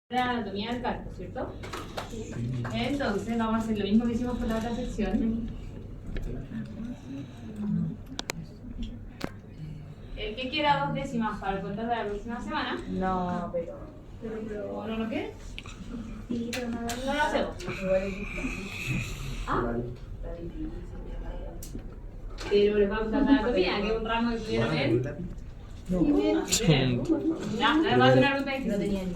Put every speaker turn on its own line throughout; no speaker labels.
La anatomía del carpo, ¿cierto? Sí. Entonces vamos a hacer lo mismo que hicimos con la otra sección. El que quiera 2 décimas para el contrato de la próxima semana.
No, pero.
¿O no lo quiere?
Sí, pero no
lo hacemos. ¿Ah? Pero les va a gustar la anatomía, que es un ramo que tuvieron en. Ya, les va a hacer una pregunta difícil.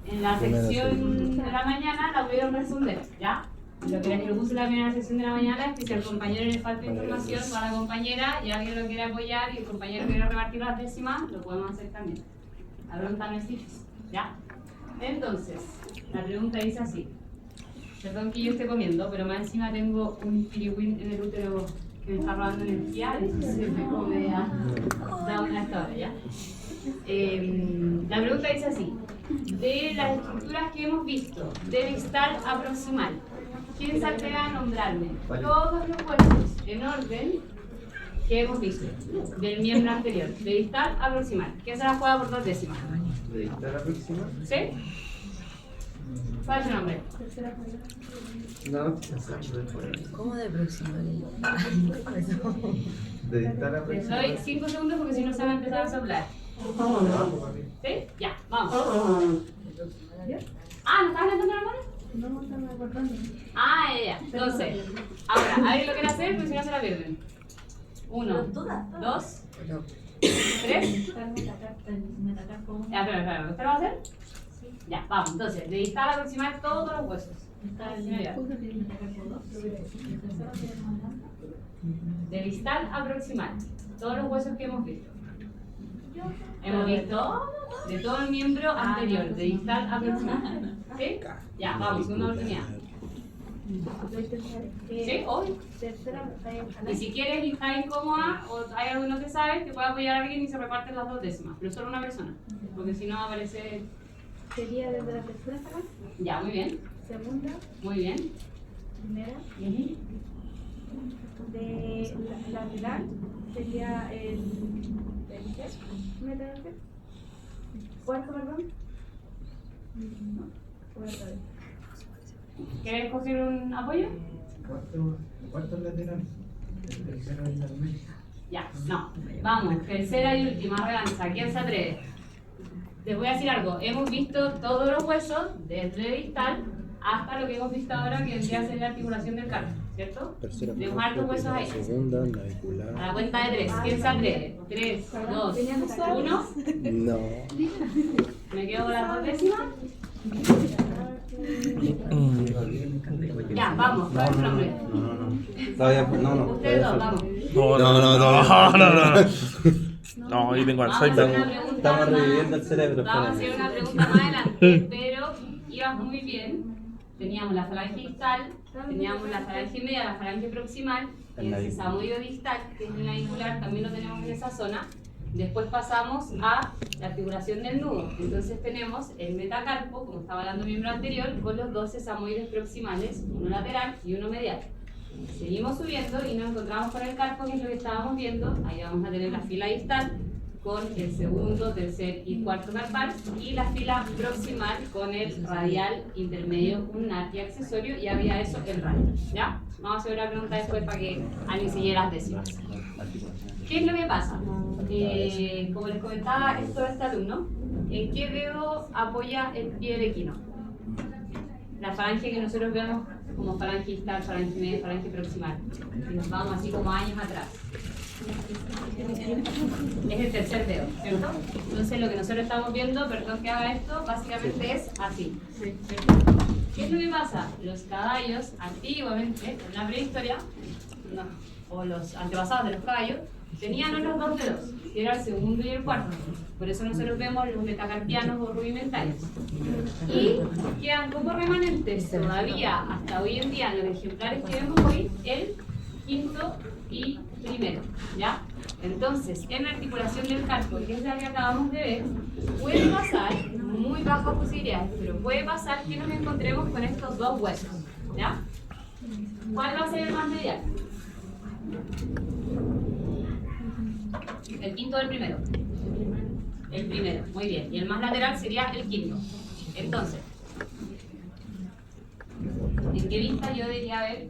En la sección de la mañana la pudieron responder, ¿ya? Lo que les propuse en la primera sección de la mañana es que si al compañero le falta información va a la compañera y alguien lo quiere apoyar y el compañero quiere repartir las décimas, lo podemos hacer también. La pregunta no es difícil, ¿ya? Entonces, la pregunta dice así. Perdón que yo esté comiendo, pero más encima tengo un pirigüín en el útero que me está robando energía, entonces me come a una esta hora, ¿ya? La pregunta dice así. De las estructuras que hemos visto, de distal a proximal, ¿quién se atreve a nombrarme todos los huesos en orden que hemos visto del miembro anterior, de distal a proximal? ¿Quién se las juega por 2 décimas?
¿De distal a proximal?
¿Sí? ¿Cuál es su nombre?
No, quizás.
¿Cómo de proximal?
¿De distal a
Les
proximal?
doy 5 segundos porque si no se van a empezar a soplar. ¿Sí? Ya, vamos. Ah, ¿no estás levantando la mano?
No, estamos acordando.
Ah, ya. Entonces, ahora, alguien lo quiere hacer, pero si no se la pierden. 1, 2, 3. Ya, espera, ¿usted lo va a hacer? Ya, vamos. Entonces, de distal a proximal todos los huesos. De distal a proximal todos los huesos que hemos visto. Hemos visto de todo el miembro anterior, de distal a proximal. ¿Sí? Ya, vamos, segunda oportunidad. ¿Sí? Hoy. Y si quieres y estás incómoda o hay alguno que sabe, te puede apoyar a alguien y se reparten las 2 décimas, pero solo una persona, porque si no aparece.
Sería desde la tercera acá,
Ya, muy bien,
segunda,
muy bien.
primera,
Ujú.
de la lateral sería el tercer, metal, cuarto, perdón. Cuarto.
¿Quieres conseguir un apoyo?
Cuarto lateral. El tercero es la media.
Ya, no. Vamos, tercera y última revancha. ¿Quién se atreve? Les voy a decir algo. Hemos visto todos los huesos, desde distal hasta lo que hemos visto ahora, que vendría a ser la articulación del carpo, ¿cierto? Tenemos hartos huesos ahí.
Segunda, navicular.
A la cuenta de 3. ¿Quién se atreve? 3, 2, 1.
No.
Me quedo con las 2 décimas. Ya, vamos. ¿Cuál es su nombre?
Todavía, no.
Ustedes dos, vamos.
No, yo tengo
Vamos a hacer
Alzheimer.
una pregunta
Estamos
más-
reviviendo el cerebro.
Vamos a hacer una pregunta más adelante, pero ibas muy bien. Teníamos la falange distal, teníamos la falange media, la falange proximal, y el sesamoide distal, que es el navicular, también lo tenemos en esa zona. Después pasamos a la articulación del nudo. Entonces tenemos el metacarpo, como estaba hablando el miembro anterior, con los 2 sesamoides proximales, uno lateral y uno medial. Seguimos subiendo y nos encontramos con el carpo, que es lo que estábamos viendo. Ahí vamos a tener la fila distal con el segundo, tercer y cuarto carpal, y la fila proximal con el radial, intermedio, ulnar y accesorio, y había eso el radio. ¿Ya? Vamos a hacer una pregunta después para que alguien se lleve las décimas. ¿Qué es lo que pasa? Como les comentaba esto de este alumno, ¿en qué dedo apoya el pie del equino? La falange que nosotros vemos como falange distal, falange media, falange proximal. Y nos vamos así como años atrás. Es el tercer dedo, ¿cierto? Entonces lo que nosotros estamos viendo, perdón que haga esto, básicamente es así. ¿Qué es lo que pasa? Los caballos, antiguamente, en la prehistoria, o los antepasados de los caballos, tenían los 2 dedos, que era el segundo y el cuarto. Por eso nosotros vemos los metacarpianos o rudimentarios. Y quedan como remanentes todavía, hasta hoy en día, en los ejemplares que vemos hoy, el quinto y primero, ¿ya? Entonces, en la articulación del carpo, que es la que acabamos de ver, puede pasar, muy bajas posibilidades, pero puede pasar que nos encontremos con estos 2 huesos, ¿ya? ¿Cuál va a ser el más medial? ¿El quinto o el primero? El primero, muy bien. Y el más lateral sería el quinto. Entonces, ¿en qué vista yo debería ver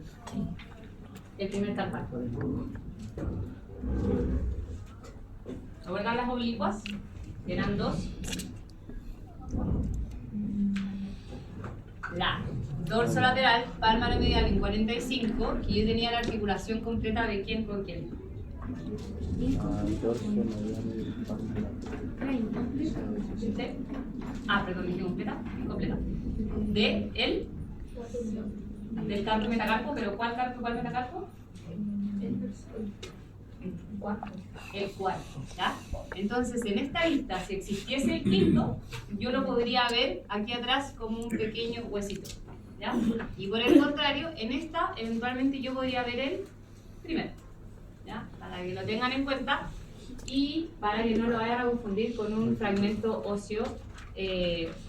el primer carpal? ¿Recuerdan las oblicuas? Eran dos. La dorsolateral, palmar medial en 45, que yo tenía la articulación completa de quién con quién. ¿De? Perdón, dije completa. Del carpo metacarpo, pero ¿cuál carpo, cuál metacarpo? El cuarto, ¿ya? Entonces, en esta vista, si existiese el quinto, yo lo podría ver aquí atrás como un pequeño huesito, ¿ya? Y por el contrario, en esta, eventualmente yo podría ver el primero, ¿ya? Para que lo tengan en cuenta y para que no lo vayan a confundir con un fragmento óseo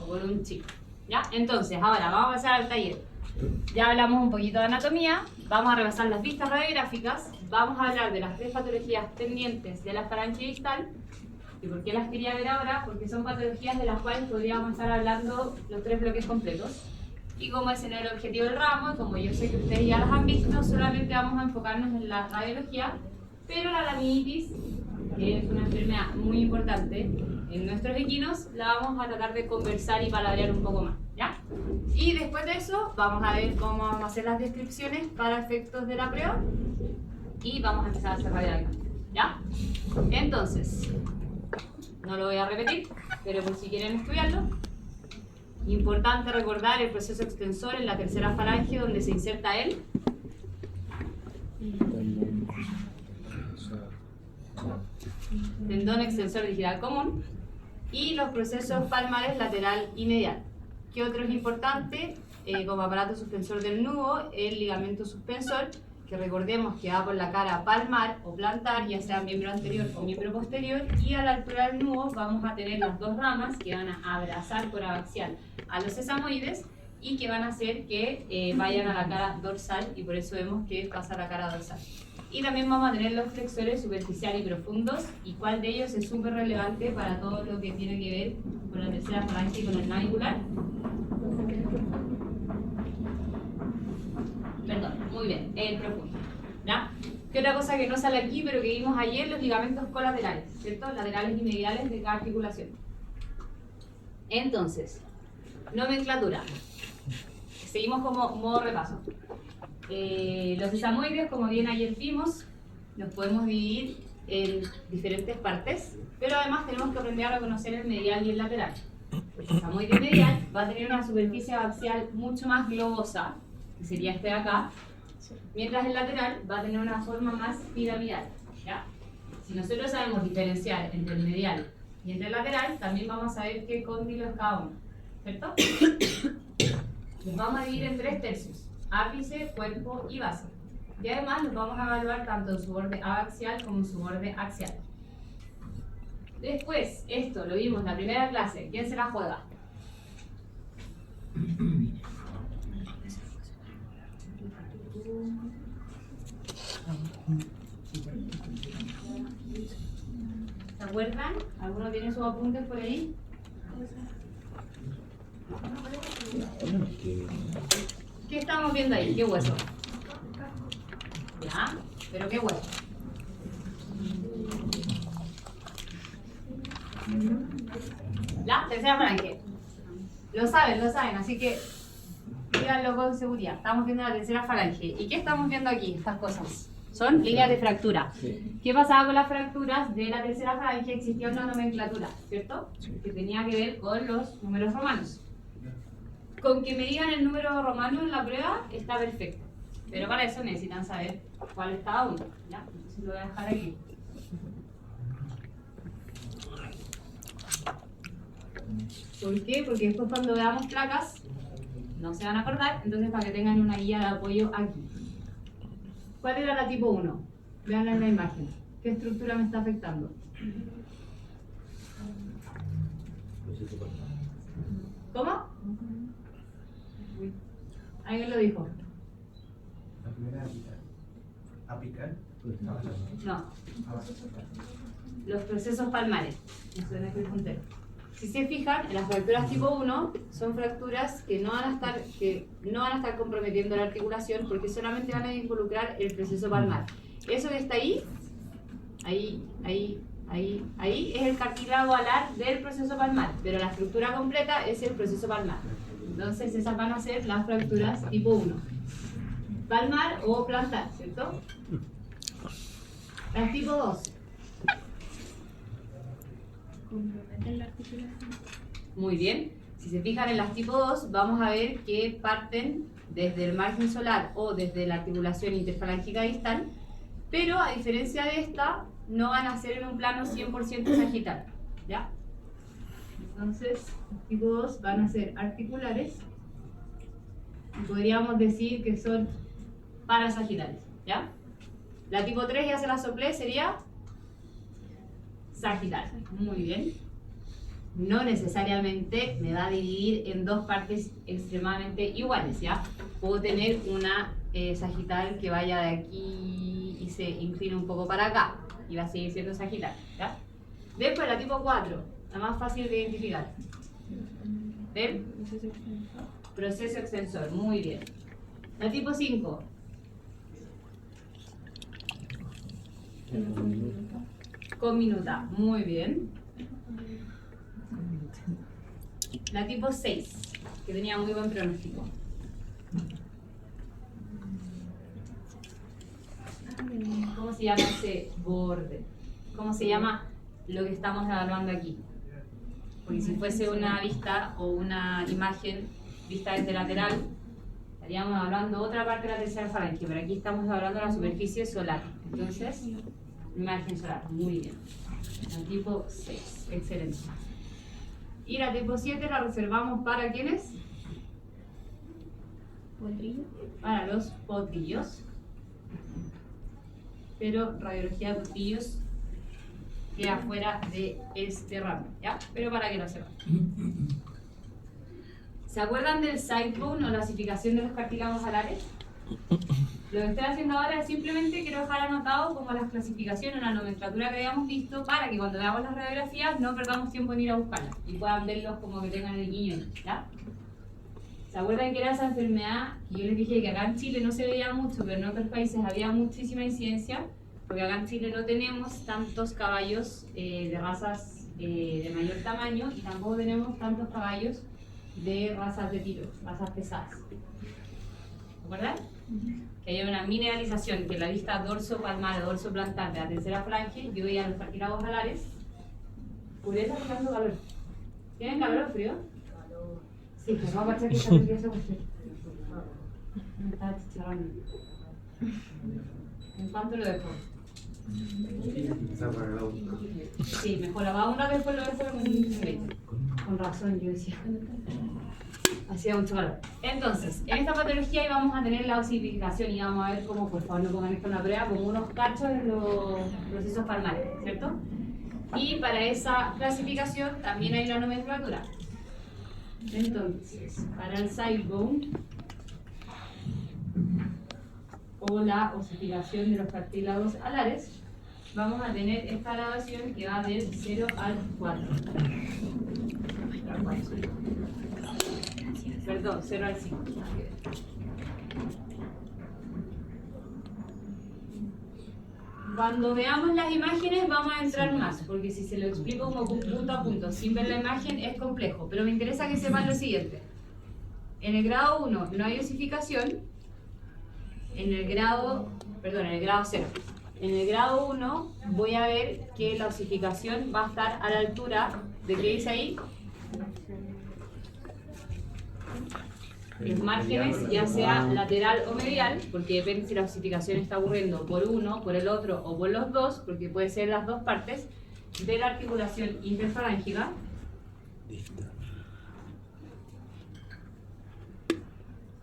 o con un chip, ¿ya? Entonces, ahora vamos a pasar al taller. Ya hablamos un poquito de anatomía, vamos a repasar las vistas radiográficas, vamos a hablar de las 3 patologías pendientes de la falange distal. ¿Y por qué las quería ver ahora? Porque son patologías de las cuales podríamos estar hablando los 3 bloques completos. Y como ese no era el objetivo del ramo, y como yo sé que ustedes ya las han visto, solamente vamos a enfocarnos en la radiología, pero la laminitis, que es una enfermedad muy importante en nuestros equinos, la vamos a tratar de conversar y palabrear un poco más, ¿ya? Y después de eso, vamos a ver cómo vamos a hacer las descripciones para efectos de la prueba y vamos a empezar a hacer radiografía, ¿ya? Entonces, no lo voy a repetir, pero por si quieren estudiarlo, importante recordar el proceso extensor en la tercera falange donde se inserta el tendón extensor digital común y los procesos palmares lateral y medial. ¿Qué otro es importante? Como aparato suspensor del nudo, el ligamento suspensor, que recordemos que va por la cara palmar o plantar, ya sea miembro anterior o miembro posterior, y a la altura del nudo vamos a tener las 2 ramas que van a abrazar por abaxial a los sesamoides y que van a hacer que vayan a la cara dorsal, y por eso vemos que pasa a la cara dorsal. Y también vamos a tener los flexores superficial y profundos, y cuál de ellos es súper relevante para todo lo que tiene que ver con la tercera falange y con el navicular. Perdón, muy bien, el profundo, ¿ya? ¿Qué otra cosa que no sale aquí, pero que vimos ayer? Los ligamentos colaterales, ¿cierto? Laterales y mediales de cada articulación. Entonces, nomenclatura. Seguimos como modo repaso. Los sesamoides, como bien ayer vimos, los podemos dividir en diferentes partes, pero además tenemos que aprender a reconocer el medial y el lateral. El sesamoide medial va a tener una superficie abaxial mucho más globosa, que sería este de acá, mientras el lateral va a tener una forma más piramidal, ¿ya? Si nosotros sabemos diferenciar entre el medial y entre el lateral, también vamos a saber qué cóndilo es cada uno, ¿cierto? Los vamos a dividir en 3 tercios. Ápice, cuerpo y base. Y además los vamos a evaluar tanto en su borde abaxial como en su borde axial. Después, esto lo vimos en la primera clase. ¿Quién se la juega? ¿Se acuerdan? ¿Alguno tiene sus apuntes por ahí? ¿Qué estamos viendo ahí? ¿Qué hueso? ¿Ya? ¿Pero qué hueso? La tercera falange. Lo saben, así que díganlo con seguridad. Estamos viendo la tercera falange. ¿Y qué estamos viendo aquí? Estas cosas. Son líneas de fractura. ¿Qué pasaba con las fracturas de la tercera falange? Existía una nomenclatura, ¿cierto? Que tenía que ver con los números romanos. Con que me digan el número romano en la prueba está perfecto, pero para eso necesitan saber cuál es cada uno, ¿ya? Entonces lo voy a dejar aquí. ¿Por qué? Porque después cuando veamos placas no se van a acordar, entonces para que tengan una guía de apoyo aquí. ¿Cuál era la tipo 1? Veanla en la imagen. ¿Qué estructura me está afectando? ¿Cómo? ¿Alguien lo dijo?
La primera apical.
No. Los procesos palmares. Eso es el puntero. Si se fijan, las fracturas tipo 1 son fracturas que no van a estar comprometiendo la articulación porque solamente van a involucrar el proceso palmar. Eso que está ahí es el cartílago alar del proceso palmar, pero la estructura completa es el proceso palmar. Entonces esas van a ser las fracturas tipo 1. Palmar o plantar, ¿cierto? Las tipo 2.
Comprometen la articulación.
Muy bien. Si se fijan en las tipo 2, vamos a ver que parten desde el margen solar o desde la articulación interfalángica distal, pero a diferencia de esta, no van a ser en un plano 100% sagital, ¿ya? Entonces, los tipo 2 van a ser articulares y podríamos decir que son parasagitales, ¿ya? La tipo 3 ya se la soplé, sería sagital. Muy bien. No necesariamente me va a dividir en dos partes extremadamente iguales, ¿ya? Puedo tener una sagital que vaya de aquí y se inclina un poco para acá y va a seguir siendo sagital, ¿ya? Después la tipo 4, la más fácil de identificar. ¿Ven? Proceso extensor, muy bien. La tipo 5. Conminuta, muy bien. La tipo 6, que tenía muy buen pronóstico. ¿Cómo se llama ese borde? ¿Cómo se llama lo que estamos evaluando aquí? Porque si fuese una vista o una imagen vista desde lateral, estaríamos hablando otra parte de la tercera falange, pero aquí estamos hablando de la superficie solar. Entonces, imagen solar, muy bien. La tipo 6, excelente. Y la tipo 7 la reservamos para ¿quiénes?
¿Potrillo?
Para los potrillos. Pero radiología de potrillos queda fuera de este ramo, ¿ya? Pero para que lo sepan. ¿Se acuerdan del side bone o la osificación de los cartílagos alares? Lo que estoy haciendo ahora es simplemente quiero dejar anotado como las clasificaciones, la nomenclatura que habíamos visto para que cuando veamos las radiografías no perdamos tiempo en ir a buscarlas y puedan verlos como que tengan el guiño, ¿ya? ¿Se acuerdan que era esa enfermedad? Y yo les dije que acá en Chile no se veía mucho, pero en otros países había muchísima incidencia, porque acá en Chile no tenemos tantos caballos de razas de mayor tamaño y tampoco tenemos tantos caballos de razas de tiro, razas pesadas. ¿Se acuerdan? Que hay una mineralización, que la vista dorso-palmar o dorso-plantar de la tercera falange, yo veía los cartílagos alares. Julieta está pasando calor. ¿Tienen calor o frío? Calor. Sí, pues vamos a echar que está nerviosa usted. Me está chicharrando. ¿En cuánto lo dejo? Sí, mejor la va una vez, después lo dejo en un momento. Con razón, yo decía. Hacía mucho calor. Entonces, en esta patología íbamos a tener la osificación y vamos a ver cómo, por favor, no pongan esto en la prueba, como unos cachos en los procesos palmares, ¿cierto? Y para esa clasificación también hay una nomenclatura. Entonces, para el side bone o la osificación de los cartílagos alares, vamos a tener esta graduación que va del 0 al 4. Perdón, 0 al 5. Cuando veamos las imágenes vamos a entrar más, porque si se lo explico como punto a punto, sin ver la imagen es complejo, pero me interesa que sepan lo siguiente. En el grado 1 no hay osificación, en el grado 0. En el grado 1 voy a ver que la osificación va a estar a la altura de ¿qué dice ahí? Los márgenes, ya sea lateral o medial, porque depende si la osificación está ocurriendo por uno, por el otro o por los dos, porque puede ser las dos partes de la articulación interfalángica.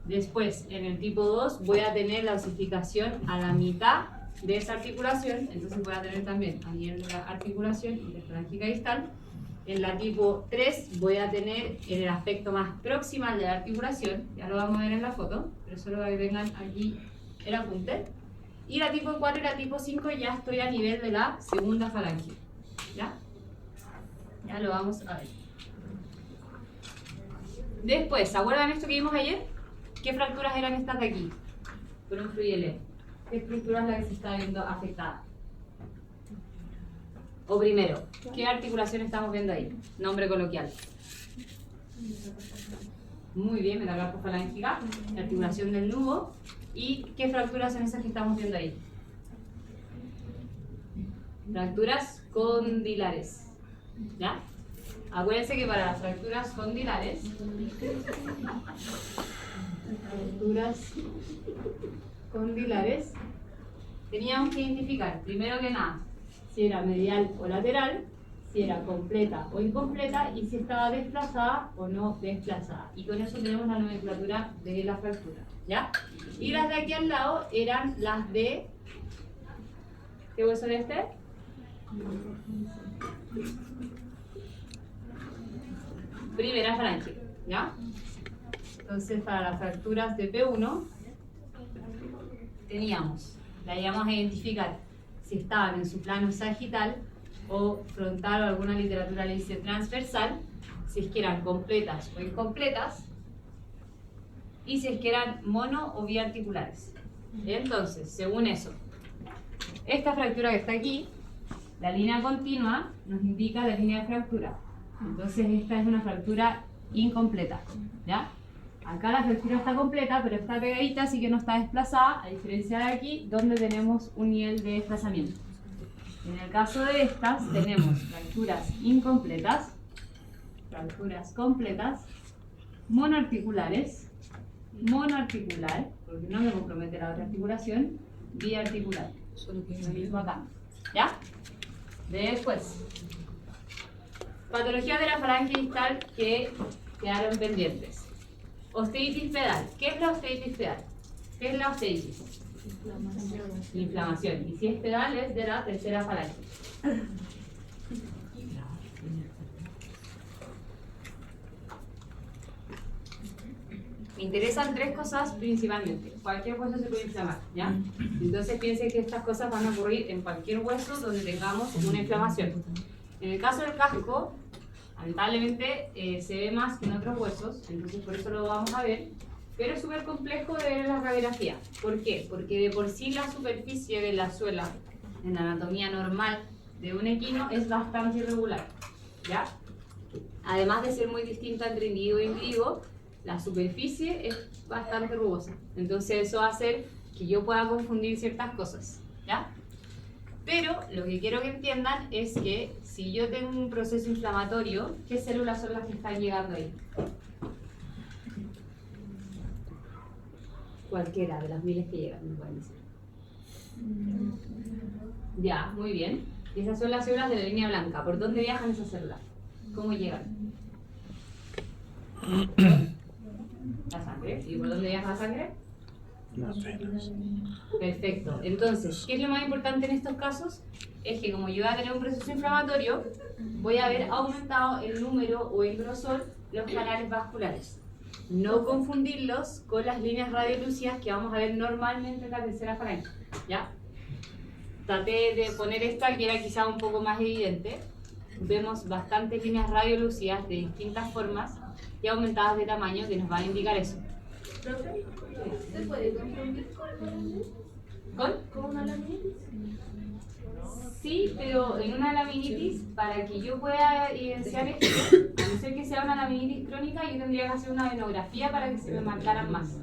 Después, en el tipo 2, voy a tener la osificación a la mitad de esa articulación, entonces voy a tener también a nivel de la articulación interfalángica distal. En la tipo 3 voy a tener en el aspecto más proximal de la articulación, ya lo vamos a ver en la foto, pero solo para que tengan aquí el apunte. Y la tipo 4 y la tipo 5 ya estoy a nivel de la segunda falange. ¿Ya? Ya lo vamos a ver. Después, ¿se acuerdan esto que vimos ayer? ¿Qué fracturas eran estas de aquí? Con un fluye. ¿Qué estructura es la que se está viendo afectada? O primero, ¿qué articulación estamos viendo ahí? Nombre coloquial. Muy bien, metacarpofalángica, la articulación del nudo. ¿Y qué fracturas son esas que estamos viendo ahí? Fracturas condilares. ¿Ya? Acuérdense que para las fracturas condilares, teníamos que identificar, primero que nada, si era medial o lateral, si era completa o incompleta y si estaba desplazada o no desplazada. Y con eso tenemos la nomenclatura de la fractura, ¿ya? Y las de aquí al lado eran las de... ¿Qué hueso es este? Primera falange, ¿ya? Entonces para las fracturas de P1 teníamos, la íbamos a identificar si estaban en su plano sagital o frontal, o alguna literatura le dice transversal, si es que eran completas o incompletas, y si es que eran mono o biarticulares. Entonces, según eso, esta fractura que está aquí, la línea continua nos indica la línea de fractura. Entonces esta es una fractura incompleta, ¿ya? Acá la fractura está completa, pero está pegadita, así que no está desplazada, a diferencia de aquí, donde tenemos un nivel de desplazamiento. En el caso de estas, tenemos fracturas incompletas, fracturas completas, monoarticulares, monoarticular, porque no me compromete la otra articulación, biarticular. Lo mismo acá, ¿ya? Después, patologías de la falange distal que quedaron pendientes. Osteitis pedal. ¿Qué es la osteitis pedal? ¿Qué es la osteitis? Inflamación. Y si es pedal, es de la tercera falange. Me interesan tres cosas principalmente. Cualquier hueso se puede inflamar, ¿ya? Entonces piensen que estas cosas van a ocurrir en cualquier hueso donde tengamos una inflamación. En el caso del casco, lamentablemente se ve más que en otros huesos, entonces por eso lo vamos a ver, pero es súper complejo de ver en la radiografía. ¿Por qué? Porque de por sí la superficie de la suela en la anatomía normal de un equino es bastante irregular, ¿ya? Además de ser muy distinta entre individuo e individuo, la superficie es bastante rugosa, entonces eso va a hacer que yo pueda confundir ciertas cosas, ¿ya? Pero lo que quiero que entiendan es que si yo tengo un proceso inflamatorio, ¿qué células son las que están llegando ahí? Cualquiera de las miles que llegan, me pueden decir. Ya, muy bien. Y esas son las células de la línea blanca. ¿Por dónde viajan esas células? ¿Cómo llegan? La sangre. ¿Y por dónde viaja la sangre?
Las venas.
Perfecto. Entonces, ¿qué es lo más importante en estos casos? Es que como yo voy a tener un proceso inflamatorio, voy a haber aumentado el número o el grosor de los canales vasculares. No confundirlos con las líneas radiolúcidas que vamos a ver normalmente en la tercera falange, ¿ya? Traté de poner esta que era quizá un poco más evidente. Vemos bastantes líneas radiolúcidas de distintas formas y aumentadas de tamaño que nos van a indicar eso.
¿Se puede confundir con una laminitis?
Sí, pero en una laminitis, para que yo pueda evidenciar esto, a no ser que sea una laminitis crónica, yo tendría que hacer una venografía para que se me marcaran más.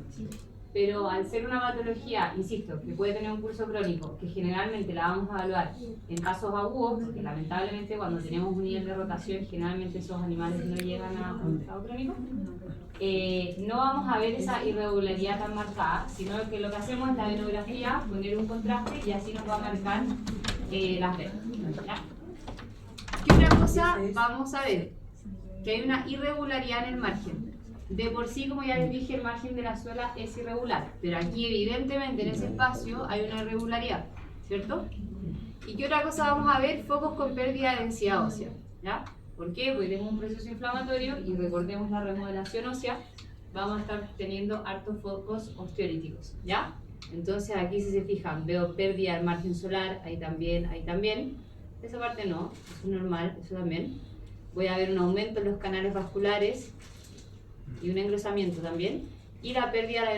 Pero al ser una patología, insisto, que puede tener un curso crónico, que generalmente la vamos a evaluar en casos agudos, porque lamentablemente cuando tenemos un nivel de rotación, generalmente esos animales no llegan a un estado crónico, no vamos a ver esa irregularidad tan marcada, sino que lo que hacemos es la venografía, poner un contraste y así nos va a marcar las venas. ¿Ya? ¿Qué otra cosa vamos a ver? Que hay una irregularidad en el margen. De por sí, como ya les dije, el margen de la suela es irregular, pero aquí evidentemente en ese espacio hay una irregularidad, ¿cierto? ¿Y qué otra cosa vamos a ver? Focos con pérdida de densidad ósea, ¿ya? ¿Por qué? Porque tenemos un proceso inflamatorio y recordemos la remodelación ósea, vamos a estar teniendo hartos focos osteolíticos, ¿ya? Entonces aquí si se fijan, veo pérdida del margen solar, ahí también. Esa parte no, eso es normal, eso también. Voy a ver un aumento en los canales vasculares, y un engrosamiento también, y la pérdida de la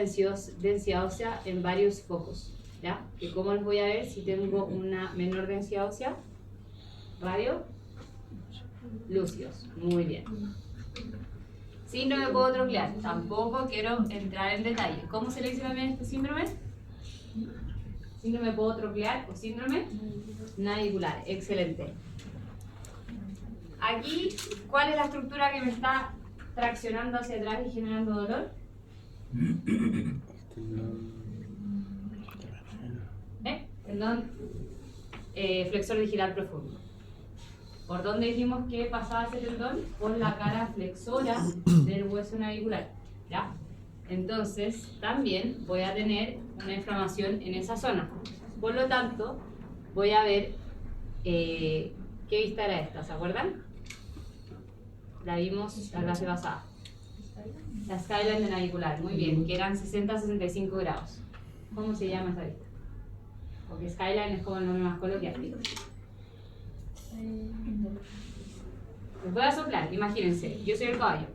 densidad ósea en varios focos, ¿ya? Que cómo los voy a ver si tengo una menor densidad ósea, radio, lúcidos, muy bien. Síndrome podotroclear, tampoco quiero entrar en detalle. ¿Cómo se le dice también este síndrome? Síndrome podotroclear o síndrome navicular, excelente. Aquí, ¿cuál es la estructura que me está traccionando hacia atrás y generando dolor? Tendón flexor digital profundo. ¿Por dónde dijimos que pasaba ese tendón? Por la cara flexora del hueso navicular, ¿ya? Entonces, también voy a tener una inflamación en esa zona. Por lo tanto, voy a ver qué vista era esta, ¿se acuerdan? La vimos la clase pasada. La skyline de navicular, muy bien, que eran 60-65 grados. ¿Cómo se llama esa vista? Porque skyline es como el nombre más coloquial. Les voy a soplar, imagínense, yo soy el caballo.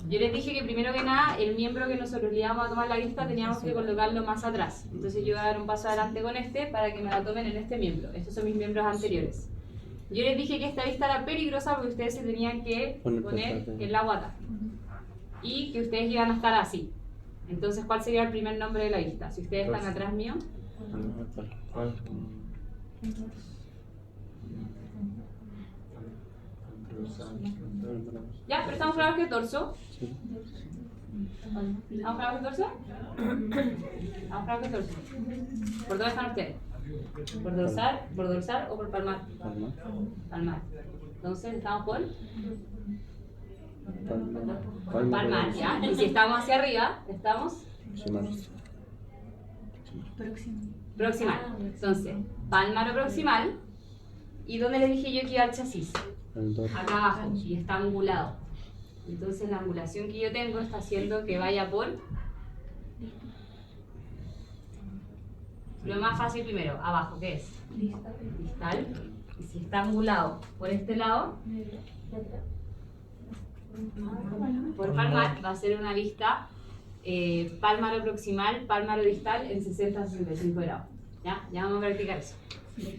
Yo les dije que primero que nada, el miembro que nosotros le íbamos a tomar la vista teníamos que colocarlo más atrás. Entonces yo voy a dar un paso adelante con este para que me la tomen en este miembro. Estos son mis miembros anteriores. Yo les dije que esta vista era peligrosa porque ustedes se tenían que poner en la guata. Y que ustedes iban a estar así. Entonces, ¿cuál sería el primer nombre de la vista? Si ustedes están atrás mío. Ya, pero estamos claros que torso. ¿Estamos claros que torso? Estamos claros que torso. ¿Por dónde están ustedes? ¿Por dorsal o por palmar? Palmar. Entonces, ¿estamos por? Palmar, ¿ya? Y si estamos hacia arriba, estamos proximal. Entonces, palmar o proximal. ¿Y dónde les dije yo que iba el chasis? Acá abajo, y está angulado. Entonces la angulación que yo tengo está haciendo que vaya por lo más fácil primero, abajo, ¿qué es? Distal. Y si está angulado por este lado, por palmar, va a ser una vista pálmaro proximal, pálmaro distal en 60-65 grados. ¿Ya? Ya vamos a practicar eso.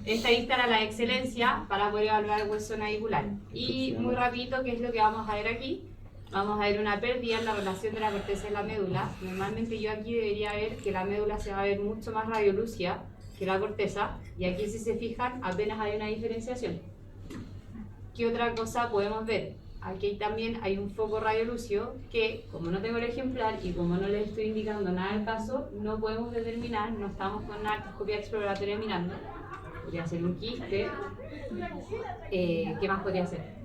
Esta vista era la excelencia para poder evaluar el hueso navicular. Y muy rapidito, ¿qué es lo que vamos a ver aquí? Vamos a ver una pérdida en la relación de la corteza y la médula. Normalmente yo aquí debería ver que la médula se va a ver mucho más radiolúcida que la corteza. Y aquí, si se fijan, apenas hay una diferenciación. ¿Qué otra cosa podemos ver? Aquí también hay un foco radiolúcido que, como no tengo el ejemplar y como no les estoy indicando nada del caso, no podemos determinar, no estamos con una artroscopia exploratoria mirando. Podría ser un quiste. ¿Qué más podría ser?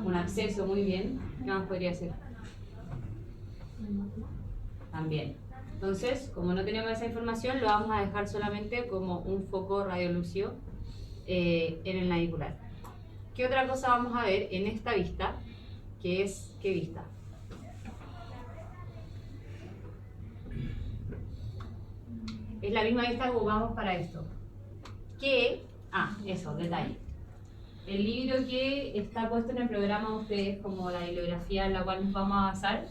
Un absceso, muy bien. ¿Qué más podría ser? También. Entonces, como no tenemos esa información, lo vamos a dejar solamente como un foco radiolúcido en el navicular. ¿Qué otra cosa vamos a ver en esta vista? Que es, ¿qué vista? Es la misma vista que ocupamos para esto. Eso, detalle. El libro que está puesto en el programa de ustedes, como la bibliografía en la cual nos vamos a basar,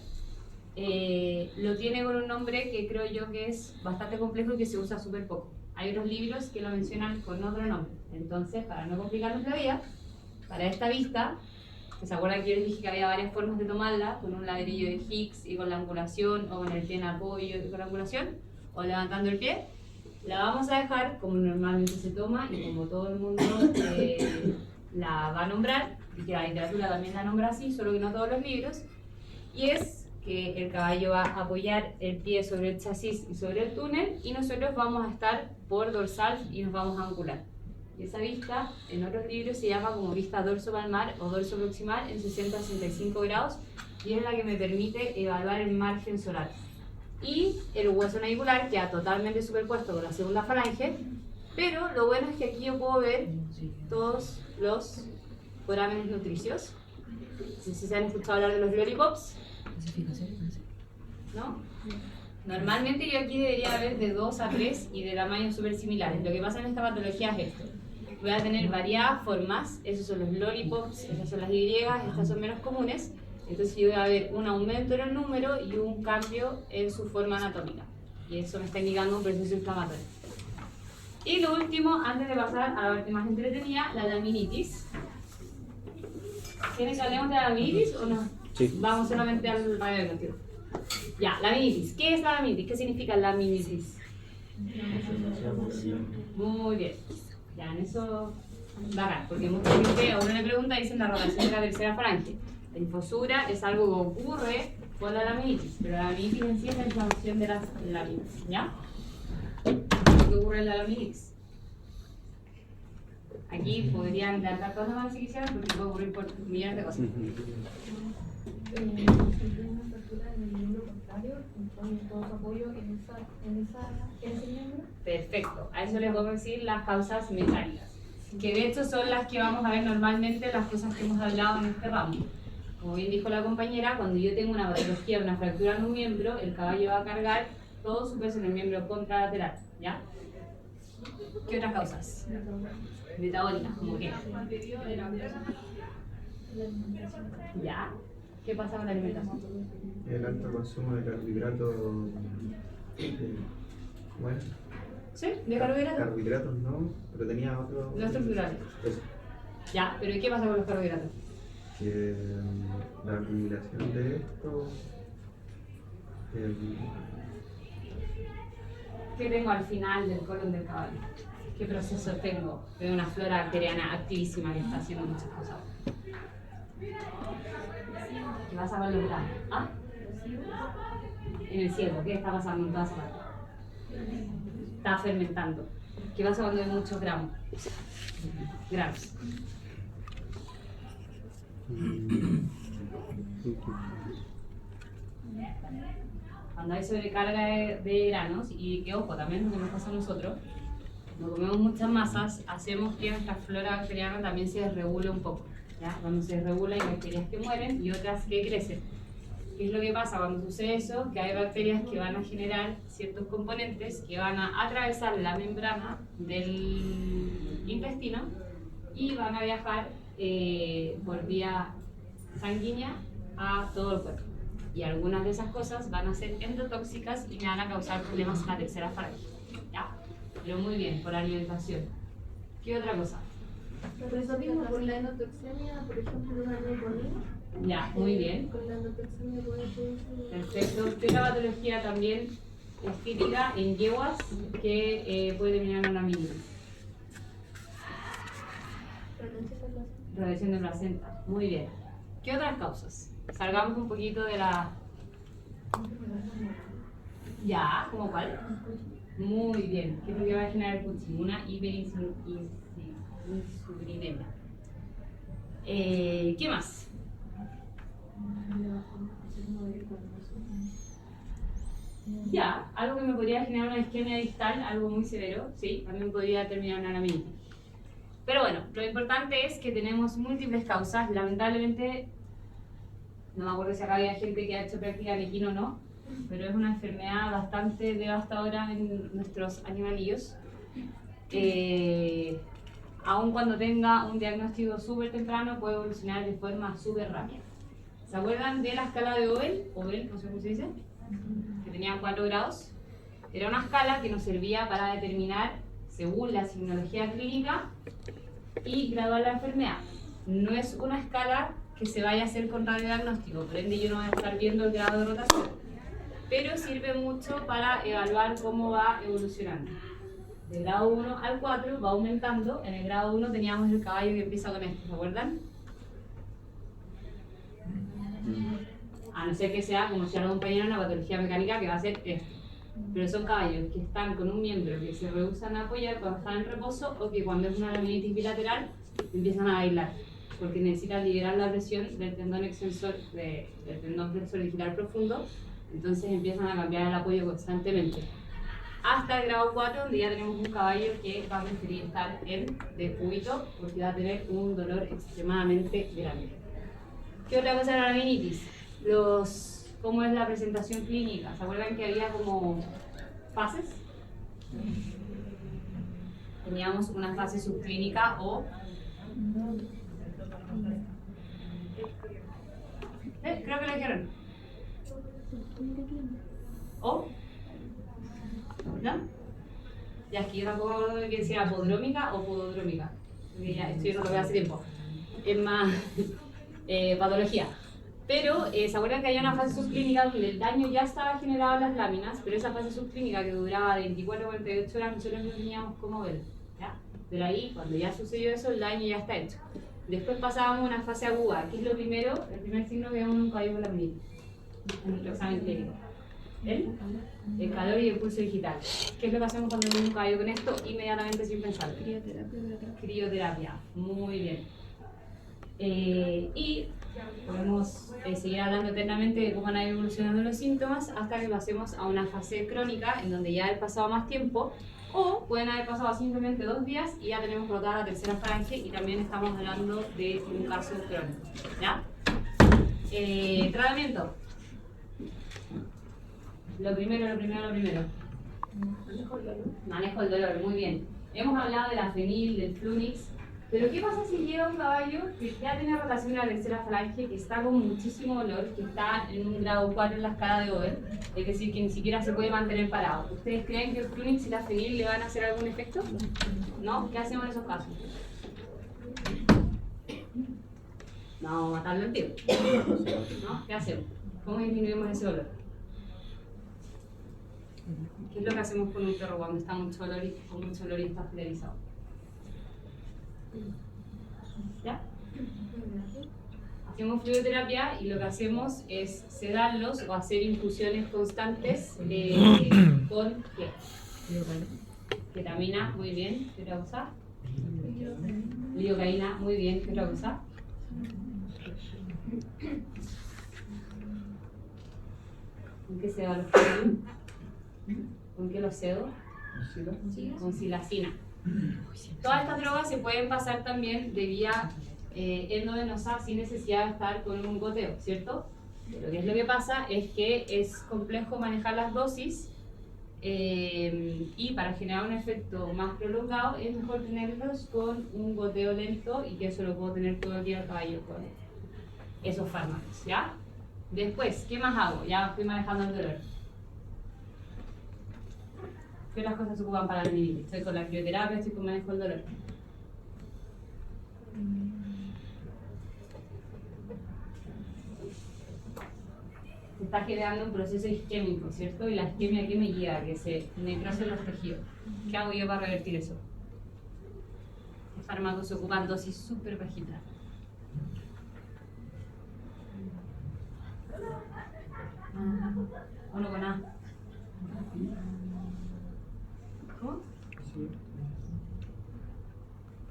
lo tiene con un nombre que creo yo que es bastante complejo y que se usa súper poco. Hay otros libros que lo mencionan con otro nombre. Entonces, para no complicarnos la vida, para esta vista, que se acuerdan que yo les dije que había varias formas de tomarla, con un ladrillo de Higgs y con la angulación, o con el pie en apoyo y con la angulación, o levantando el pie, la vamos a dejar como normalmente se toma y como todo el mundo la va a nombrar, y que la literatura también la nombra así, solo que no todos los libros, y es que el caballo va a apoyar el pie sobre el chasis y sobre el túnel, y nosotros vamos a estar por dorsal y nos vamos a angular. Y esa vista, en otros libros, se llama como vista dorso-palmar o dorso-proximal en 60-65 grados, y es la que me permite evaluar el margen solar. Y el hueso navicular queda totalmente superpuesto con la segunda falange, pero lo bueno es que aquí yo puedo ver todos los forámenes nutricios. No sé si se han escuchado hablar de los lollipops. ¿No? Normalmente yo aquí debería haber de 2 a 3 y de tamaños súper similares. Lo que pasa en esta patología es esto. Voy a tener variadas formas, esos son los lollipops, estas son las Y, estas son menos comunes, Entonces yo voy a ver un aumento en el número y un cambio en su forma anatómica. Y eso me está indicando un proceso inflamatorio. Y lo último, antes de pasar a la parte más entretenida, la laminitis. ¿Quieren que hablemos de la laminitis o no?
Sí.
Vamos solamente al radiodiagnóstico. Ya, laminitis. ¿Qué es la laminitis? ¿Qué significa laminitis? Muy bien. Ya, en eso bacán, porque mucha gente a uno le pregunta y dicen la rotación de la tercera falange. La infosura es algo que ocurre con la laminitis, pero la laminitis en sí es la inflamación de las láminas, ¿ya? ¿Qué ocurre en la laminitis? Aquí podrían dar cosas más si quisieran, porque puede ocurrir por millones de cosas.
Una fractura en el miembro contrario, entonces todo su apoyo en ese miembro.
Perfecto, a eso les voy a decir las causas mecánicas, que de hecho son las que vamos a ver normalmente las cosas que hemos hablado en este ramo. Como bien dijo la compañera, cuando yo tengo una patología, una fractura en un miembro, el caballo va a cargar todo su peso en el miembro contralateral, ¿ya? ¿Qué otras causas? Metabólicas, ¿como qué? ¿Ya? ¿Qué pasa con la alimentación?
El alto consumo de carbohidratos. ¿Cómo es?
¿Sí? ¿De carbohidratos?
Carbohidratos no, pero tenía otro.
No estructurales.
Eso.
Ya, pero ¿y qué pasa con los carbohidratos?
Que la acumulación de esto.
¿Qué tengo al final del colon del caballo? ¿Qué proceso tengo? Veo una flora bacteriana activísima que está haciendo muchas cosas. ¿Qué pasa con los granos? ¿Ah? En el cielo, ¿qué está pasando en todas partes? Está fermentando. ¿Qué pasa cuando hay muchos gramos? Granos. Cuando hay sobrecarga de granos, y que ojo, también lo que nos pasa a nosotros, cuando comemos muchas masas, hacemos que nuestra flora bacteriana también se desregule un poco. ¿Ya? Cuando se desregula hay bacterias que mueren y otras que crecen. ¿Qué es lo que pasa cuando sucede eso? Que hay bacterias que van a generar ciertos componentes que van a atravesar la membrana del intestino y van a viajar por vía sanguínea a todo el cuerpo. Y algunas de esas cosas van a ser endotóxicas y me van a causar problemas en la tercera falange. ¿Ya? Pero muy bien, por alimentación. ¿Qué otra cosa?
Pero eso mismo por la endotoxemia, por ejemplo, una neumonía.
Ya, muy bien.
Con la endotoxemia puede producir.
Perfecto. Esta patología también es típica en yeguas que puede terminar en una mini. Reducción de placenta. Muy bien. ¿Qué otras causas? Salgamos un poquito de la... Ya, ¿cómo cuál? Muy bien. ¿Qué es lo que va a generar el cuchillo? Una hiperinsulinemia. ¿Qué más? Ya, algo que me podría generar una isquemia distal, algo muy severo, sí, también podría terminar en una laminitis. Pero bueno, lo importante es que tenemos múltiples causas. Lamentablemente, no me acuerdo si acá había gente que ha hecho práctica de equino o no, pero es una enfermedad bastante devastadora en nuestros animalillos. Aun cuando tenga un diagnóstico súper temprano, puede evolucionar de forma súper rápida. ¿Se acuerdan de la escala de Ovel, no sé cómo se dice? Que tenía 4 grados. Era una escala que nos servía para determinar, según la signología clínica, y graduar la enfermedad. No es una escala que se vaya a hacer con radiodiagnóstico, por ende yo no voy a estar viendo el grado de rotación, pero sirve mucho para evaluar cómo va evolucionando. Del grado 1 al 4 va aumentando. En el grado 1 teníamos el caballo que empieza con esto, ¿se acuerdan? A no ser que sea, como decía la compañera, una patología mecánica que va a ser esto. Pero son caballos que están con un miembro que se rehusan a apoyar cuando están en reposo, o que cuando es una laminitis bilateral empiezan a bailar, porque necesitan liberar la presión del tendón extensor, del tendón flexor digital profundo. Entonces empiezan a cambiar el apoyo constantemente. Hasta el grado 4, donde ya tenemos un caballo que va a preferir estar en decúbito porque va a tener un dolor extremadamente grande. ¿Qué otra cosa era la laminitis? ¿Cómo es la presentación clínica? ¿Se acuerdan que había como fases? Teníamos una fase subclínica o... Creo que lo dijeron. ¿O? ¿No? Ya, es que yo tampoco me acuerdo que si era podrómica o pododrómica. Porque ya, esto yo no lo veo hace tiempo. Es más patología. Pero, ¿se acuerdan que había una fase subclínica donde el daño ya estaba generado en las láminas? Pero esa fase subclínica que duraba de 24 a 48 horas, nosotros no teníamos cómo ver. ¿Ya? Pero ahí, cuando ya sucedió eso, el daño ya está hecho. Después pasábamos a una fase aguda, que es lo primero, el primer signo que vemos en un cabello con la laminitis, en nuestro examen clínico. El calor y el pulso digital. ¿Qué es lo que hacemos cuando vemos un cabello con esto? Inmediatamente sin pensar. Crioterapia. Muy bien. Y podemos seguir hablando eternamente de cómo van a ir evolucionando los síntomas hasta que pasemos a una fase crónica en donde ya ha pasado más tiempo, o pueden haber pasado simplemente 2 días y ya tenemos brotada la tercera falange y también estamos hablando de un caso crónico. ¿Ya? Tratamiento. Lo primero. Manejo del dolor, muy bien. Hemos hablado de la fenil, del Flunix, pero ¿qué pasa si llega un caballo que ya tiene rotación en la tercera falange, que está con muchísimo dolor, que está en un grado 4 en la escala de Over, es decir, que ni siquiera se puede mantener parado? ¿Ustedes creen que el Flunix y la fenil le van a hacer algún efecto? ¿No? ¿Qué hacemos en esos casos? No, matarlo al tiro. ¿No? ¿Qué hacemos? ¿Cómo disminuimos ese dolor? ¿Qué es lo que hacemos con un perro cuando está mucho dolor y está hospitalizado? ¿Ya? Hacemos fluidoterapia y lo que hacemos es sedarlos o hacer infusiones constantes con ¿qué? Ketamina, muy bien, ¿qué otra cosa? Lidocaína, muy bien, ¿qué otra cosa? ¿Con qué se da los caballos? ¿Con qué los cedo? Con silacina. Todas estas drogas se pueden pasar también de vía endovenosa sin necesidad de estar con un goteo, ¿cierto? Lo que es lo que pasa es que es complejo manejar las dosis y para generar un efecto más prolongado es mejor tenerlos con un goteo lento, y que eso lo puedo tener todo el día el caballo con esos fármacos, ¿ya? Después, ¿qué más hago? Ya estoy manejando el dolor. ¿Qué otras cosas se ocupan para la laminitis? Estoy con la crioterapia, estoy con manejo del dolor. Se está generando un proceso isquémico, ¿cierto? Y la isquemia, ¿qué me lleva? Que se necrosen los tejidos. ¿Qué hago yo para revertir eso? Los fármacos se ocupan dosis súper bajitas. Uno con A. ¿Cómo?
Sí.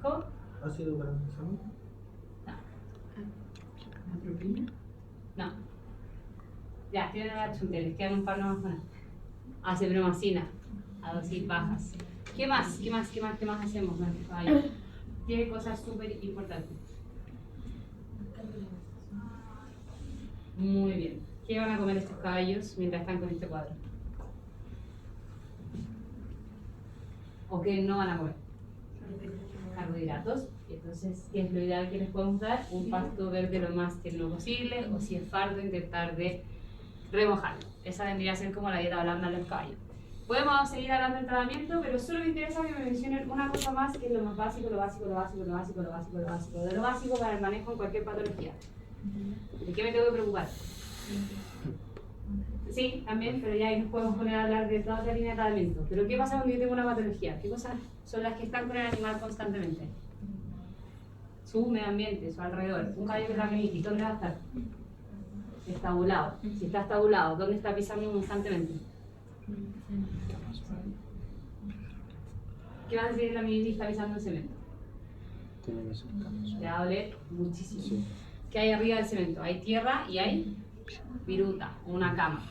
¿Cómo?
¿Ácido tranexámico?
¿Atropina? No. Ya, tienen la chunte, les quedan un par nomás con acepromacina, a dosis bajas. ¿Qué más hacemos con estos caballos? Tiene cosas súper importantes. Muy bien. ¿Qué van a comer estos caballos mientras están con este cuadro? ¿O qué no van a comer? Carbohidratos. Entonces, ¿qué es lo ideal que les podemos dar? Un pasto verde lo más tierno posible, o si es fardo, intentar de remojarlo. Esa vendría a ser como la dieta blanda de los caballos. Podemos seguir hablando del tratamiento, pero solo me interesa que me mencionen una cosa más, que es lo más básico, lo básico para el manejo en cualquier patología. ¿De qué me tengo que preocupar? Sí, también, pero ya ahí nos podemos poner a hablar de toda la línea de tratamiento. Pero ¿qué pasa cuando yo tengo una patología? ¿Qué cosas son las que están con el animal constantemente? Su medio ambiente, su alrededor. Un caballo que está laminitis, ¿dónde va a estar? Estabulado. Si está estabulado, ¿dónde está pisando constantemente? ¿Qué va a decir la laminitis está pisando el cemento? Le va a doler muchísimo. Sí. ¿Qué hay arriba del cemento? Hay tierra y hay viruta, una cama.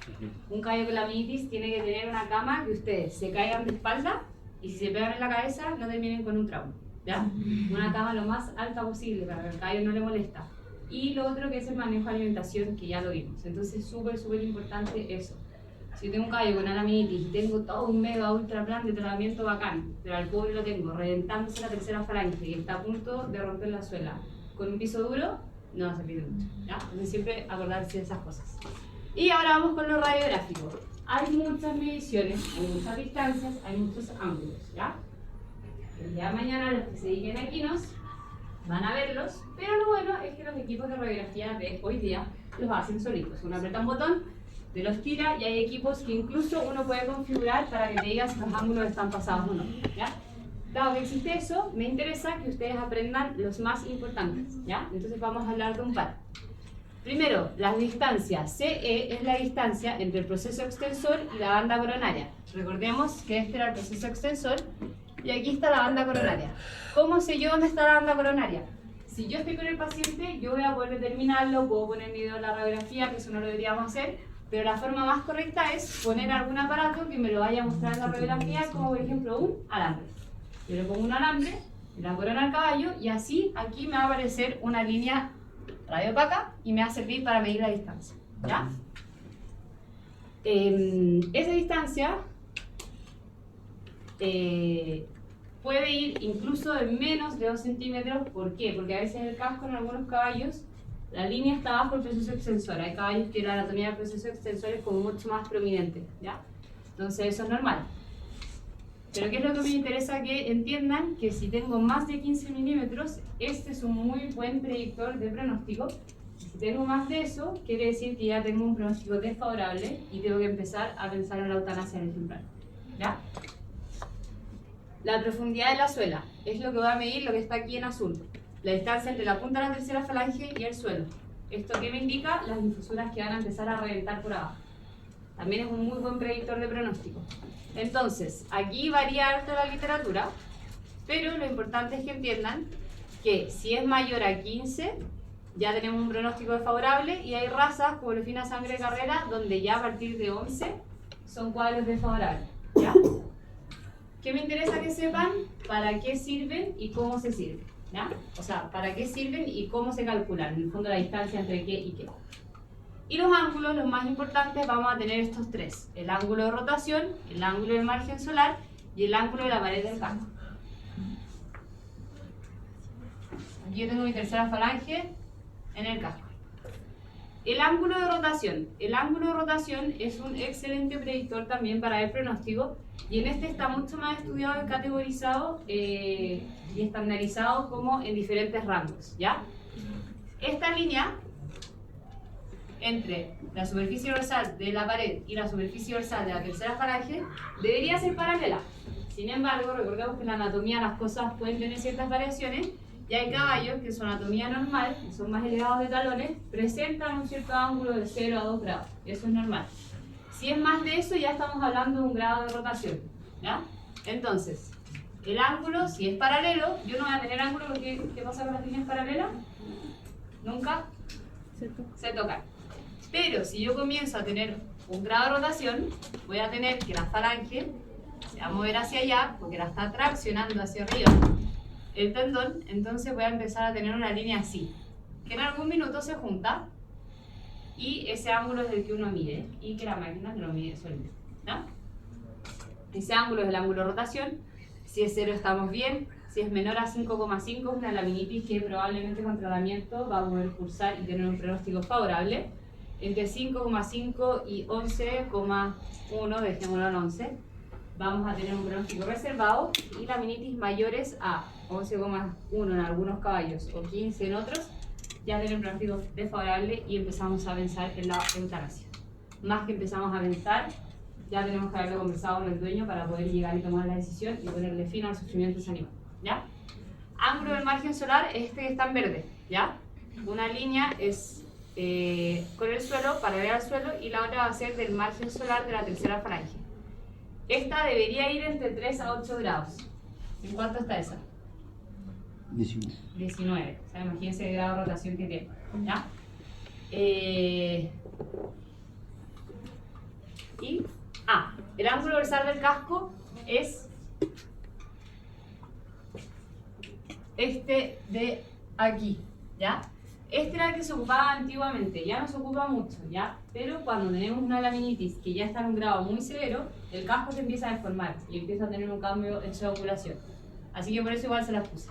Un caballo con laminitis tiene que tener una cama que ustedes se caigan de espalda y si se pegan en la cabeza no terminen con un trauma. ¿Ya? Una cama lo más alta posible para que al caballo no le molesta. Y lo otro que es el manejo de alimentación, que ya lo vimos. Entonces súper importante eso. Si tengo un caballo con una laminitis y tengo todo un mega ultra plan de tratamiento bacán, pero al pobre lo tengo reventándose la tercera falange y está a punto de romper la suela con un piso duro, no va a servir de mucho, ¿ya? Entonces siempre acordarse de esas cosas. Y ahora vamos con lo radiográfico. Hay muchas mediciones, hay muchas distancias, hay muchos ángulos, ¿ya? El día de mañana los que se dediquen aquí van a verlos, pero lo bueno es que los equipos de radiografía de hoy día los hacen solitos. Uno aprieta un botón, te los tira y hay equipos que incluso uno puede configurar para que te diga si los ángulos están pasados o no, ¿ya? Dado que existe eso, me interesa que ustedes aprendan los más importantes, ¿ya? Entonces vamos a hablar de un par. Primero, las distancias. CE es la distancia entre el proceso extensor y la banda coronaria. Recordemos que este era el proceso extensor y aquí está la banda coronaria. ¿Cómo sé yo dónde está la banda coronaria? Si yo estoy con el paciente, yo voy a poder determinarlo, puedo poner en video la radiografía, que eso no lo deberíamos hacer, pero la forma más correcta es poner algún aparato que me lo vaya a mostrar en la radiografía, como por ejemplo un alambre. Yo le pongo un alambre en la corona del caballo y así aquí me va a aparecer una línea radiopaca y me va a servir para medir la distancia, ¿ya? Esa distancia puede ir incluso de menos de 2 centímetros. ¿Por qué? Porque a veces el casco en algunos caballos la línea está bajo el proceso extensor. Hay caballos que la anatomía del proceso extensor es como mucho más prominente, ¿ya? Entonces eso es normal. Pero ¿qué es lo que me interesa que entiendan? Que si tengo más de 15 milímetros, este es un muy buen predictor de pronóstico. Si tengo más de eso, quiere decir que ya tengo un pronóstico desfavorable y tengo que empezar a pensar en la eutanasia en ejemplar, ¿ya? La profundidad de la suela es lo que va a medir lo que está aquí en azul. La distancia entre la punta de la tercera falange y el suelo. ¿Esto qué me indica? Las infisuras que van a empezar a reventar por abajo. También es un muy buen predictor de pronóstico. Entonces, aquí varía harto la literatura, pero lo importante es que entiendan que si es mayor a 15, ya tenemos un pronóstico desfavorable y hay razas como el fina sangre de carrera donde ya a partir de 11 son cuadros desfavorables, ¿ya? ¿Qué me interesa que sepan? ¿Para qué sirven y cómo se sirven? ¿Ya? O sea, ¿para qué sirven y cómo se calculan? En el fondo la distancia entre qué y qué. Y los ángulos, los más importantes, vamos a tener estos tres. El ángulo de rotación, el ángulo del margen solar y el ángulo de la pared del casco. Aquí yo tengo mi tercera falange en el casco. El ángulo de rotación. El ángulo de rotación es un excelente predictor también para el pronóstico y en este está mucho más estudiado y categorizado y estandarizado como en diferentes rangos, ¿ya? Esta línea entre la superficie dorsal de la pared y la superficie dorsal de la tercera falange debería ser paralela. Sin embargo, recordemos que en la anatomía las cosas pueden tener ciertas variaciones y hay caballos que su anatomía normal, que son más elevados de talones, presentan un cierto ángulo de 0 a 2 grados. Eso es normal. Si es más de eso, ya estamos hablando de un grado de rotación, ¿ya? Entonces, el ángulo, si es paralelo, yo no voy a tener ángulo porque ¿qué pasa con las líneas paralelas? Nunca se tocan. Pero si yo comienzo a tener un grado de rotación, voy a tener que la falange se va a mover hacia allá porque la está traccionando hacia arriba el tendón, entonces voy a empezar a tener una línea así, que en algún minuto se junta y ese ángulo es el que uno mide y que la máquina lo mide solamente, ¿no? Ese ángulo es el ángulo de rotación. Si es 0 estamos bien, si es menor a 5,5 es una laminitis que probablemente con tratamiento va a poder cursar y tener un pronóstico favorable. Entre 5,5 y 11,1, dejémoslo en 11, vamos a tener un pronóstico reservado y laminitis mayores a 11,1 en algunos caballos o 15 en otros, ya tienen un pronóstico desfavorable y empezamos a pensar en la eutanasia. Más que empezamos a pensar, ya tenemos que haberlo conversado con el dueño para poder llegar y tomar la decisión y ponerle fin al sufrimiento de ese animal, ¿ya? Ángulo del margen solar es este que está en verde, ¿ya? Una línea es con el suelo, paralela al suelo, y la otra va a ser del margen solar de la tercera falange. Esta debería ir entre 3 a 8 grados. ¿En cuánto está esa? 19. O sea, imagínense el grado de rotación que tiene, ¿ya? El ángulo dorsal del casco es este de aquí, ¿ya? Este era el que se ocupaba antiguamente, ya no se ocupa mucho, ¿ya? Pero cuando tenemos una laminitis que ya está en un grado muy severo, el casco se empieza a deformar y empieza a tener un cambio en su oculación. Así que por eso igual se las puse.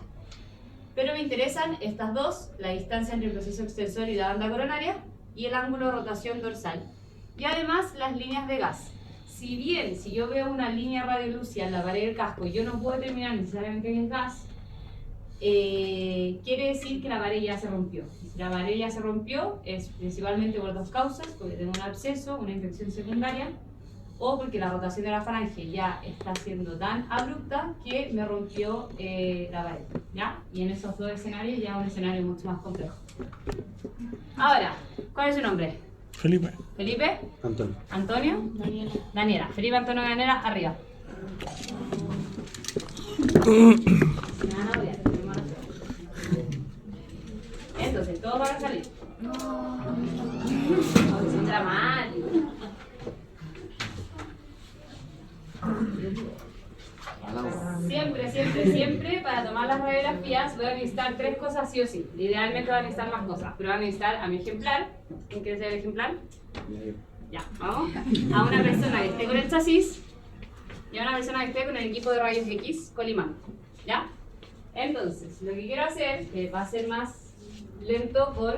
Pero me interesan estas dos, la distancia entre el proceso extensor y la banda coronaria y el ángulo de rotación dorsal. Y además las líneas de gas. Si bien, si yo veo una línea radiolucia en la pared del casco y yo no puedo determinar necesariamente que es gas, quiere decir que la pared ya se rompió. Si la pared ya se rompió es principalmente por dos causas, porque tengo un absceso, una infección secundaria, o porque la rotación de la falange ya está siendo tan abrupta que me rompió la pared, ¿ya? Y en esos dos escenarios ya es un escenario mucho más complejo. Ahora, ¿cuál es su nombre?
Felipe.
¿Felipe?
Antonio.
¿Antonio?
Daniela.
Daniela. Felipe Antonio Daniela, arriba. Entonces, todos van a salir. No, son dramáticos. Siempre, siempre, siempre para tomar las radiografías voy a necesitar tres cosas sí o sí. Idealmente voy a necesitar más cosas, pero voy a necesitar a mi ejemplar. ¿Quién quiere ser el ejemplar? Ya, vamos. A una persona que esté con el chasis y a una persona que esté con el equipo de rayos X colimán. ¿Ya? Entonces, lo que quiero hacer, que va a ser más lento con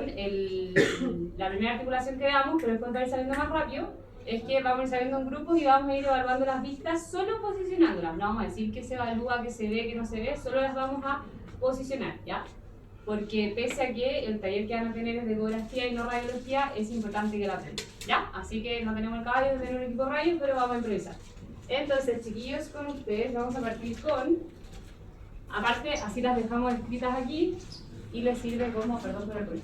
la primera articulación que veamos, pero después va a ir saliendo más rápido, es que vamos a ir saliendo en grupos y vamos a ir evaluando las vistas solo posicionándolas. No vamos a decir que se evalúa, que se ve, que no se ve, solo las vamos a posicionar, ¿ya? Porque pese a que el taller que van a tener es de ecografía y no radiología, es importante que la aprendan, ¿ya? Así que no tenemos el caballo, no tenemos el equipo de rayos, pero vamos a improvisar. Entonces, chiquillos, con ustedes vamos a partir con, aparte, así las dejamos escritas aquí, y les sirve como, perdón por el ruido,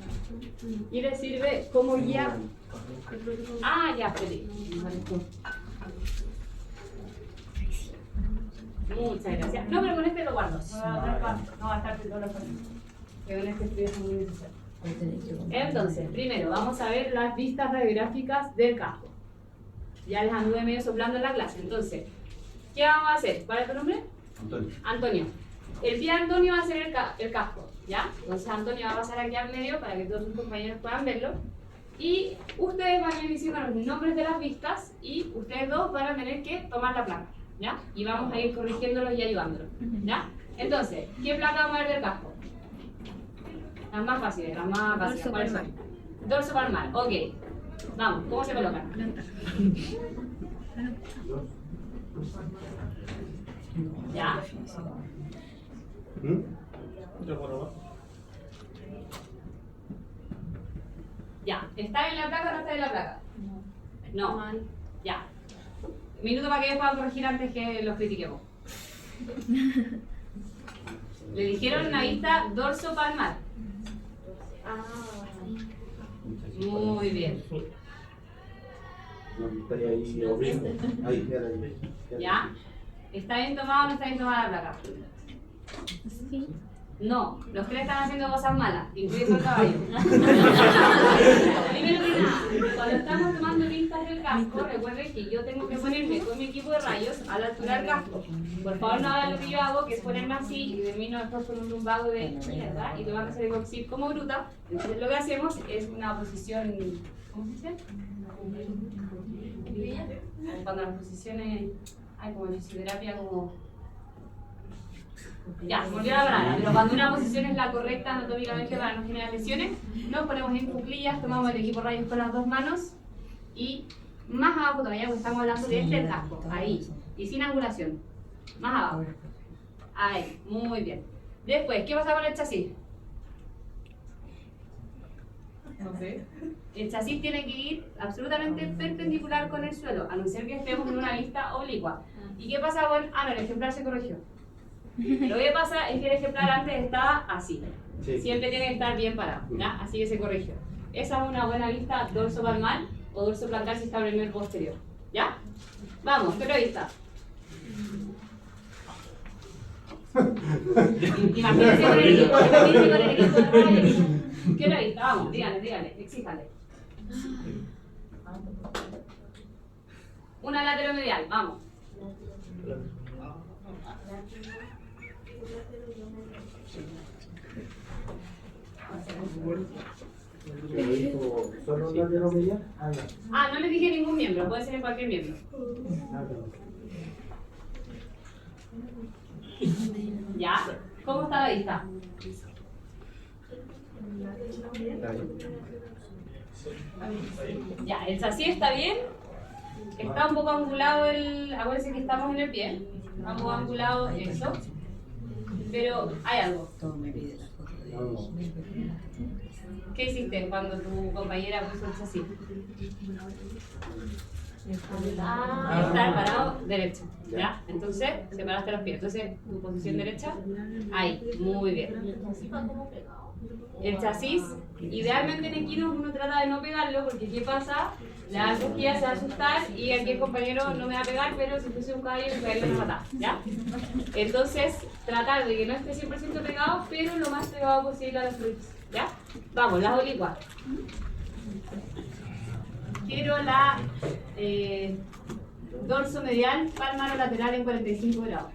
y les sirve como guía. Ah, ya, Felipe. Muchas gracias. No, pero con este lo guardo. No va a estar todo lo que con este estudio es muy necesario. Entonces, primero vamos a ver las vistas radiográficas del casco. Ya les anduve medio soplando en la clase. Entonces, ¿qué vamos a hacer? ¿Cuál es tu nombre?
Antonio.
Antonio. El pie de Antonio va a ser el casco, ¿ya? Entonces Antonio va a pasar aquí al medio para que todos sus compañeros puedan verlo. Y ustedes van a ir diciendo los nombres de las vistas y ustedes dos van a tener que tomar la placa, ¿ya? Y vamos a ir corrigiéndolos y ayudándolos, ¿ya? Entonces, ¿qué placa vamos a ver del casco? Las más fáciles, las más básicas. ¿Cuáles son? Dorso palmar, ok. Vamos, ¿cómo se colocan? ¿Ya? Ya, ¿está en la placa o no está en la placa? No. Ya. Minuto para que ellos puedan corregir antes que los critiquemos. Le dijeron una vista dorso palmar. Muy bien. ¿Ya? ¿Está bien tomado o no está bien tomada la placa?
Sí.
No, los tres están haciendo cosas malas, incluyendo el caballo. Primero que nada, cuando estamos tomando vistas del casco, recuerden que yo tengo que ponerme con mi equipo de rayos a la altura del casco. Por favor, no hagan lo que yo hago, que es ponerme así y termino después con un lumbago de mierda y tomando ese ecoxid como bruta. Entonces, lo que hacemos es una posición. ¿Cómo se dice? Cuando las posiciones. Hay como en fisioterapia, como. Ya, se me olvidó la palabra, pero cuando una posición es la correcta anatómicamente para no generar lesiones, nos ponemos en cuclillas, tomamos el equipo rayos con las dos manos y más abajo todavía, porque estamos hablando de este casco, ahí, y sin angulación, más abajo, ahí, muy bien. Después, ¿qué pasa con el chasis?
No sé.
El chasis tiene que ir absolutamente perpendicular con el suelo, a no ser que estemos en una lista oblicua. ¿Y qué pasa con...? Ah, no, el ejemplar se corrigió. Lo que pasa es que el ejemplar antes estaba así.
Sí.
Siempre tiene que estar bien parado, ¿ya? Así que se corrigió. Esa es una buena vista dorso palmar o dorso plantar si está primero posterior, ¿ya? Vamos, ¿qué otra vista? Imagínense con el equipo, de rayos. ¿Qué otra vista? Vamos, díganle, exíjale. Una lateromedial, vamos.
¿Solo la de rodilla?
Ah, no les dije ningún miembro, puede ser en cualquier miembro. ¿Ya? ¿Cómo está la vista? Ya, el chasis está bien. Está un poco angulado acuérdense que estamos en el pie. Está un poco angulado eso. Pero hay algo. ¿Qué hiciste cuando tu compañera puso el chasis? Estar parado derecho, ¿ya? Entonces, separaste los pies. Entonces, tu posición derecha, ahí, muy bien. El chasis, idealmente en equinos uno trata de no pegarlo porque ¿qué pasa? La cosquilla se va a asustar y aquí el compañero no me va a pegar, pero si fuese un caballo me pegaría una patada, ¿ya? Entonces, tratar de que no esté 100% pegado, pero lo más pegado posible a los fluidos, ¿ya? Vamos, las oblicuas. Quiero la dorso medial, palmar lateral en 45 grados.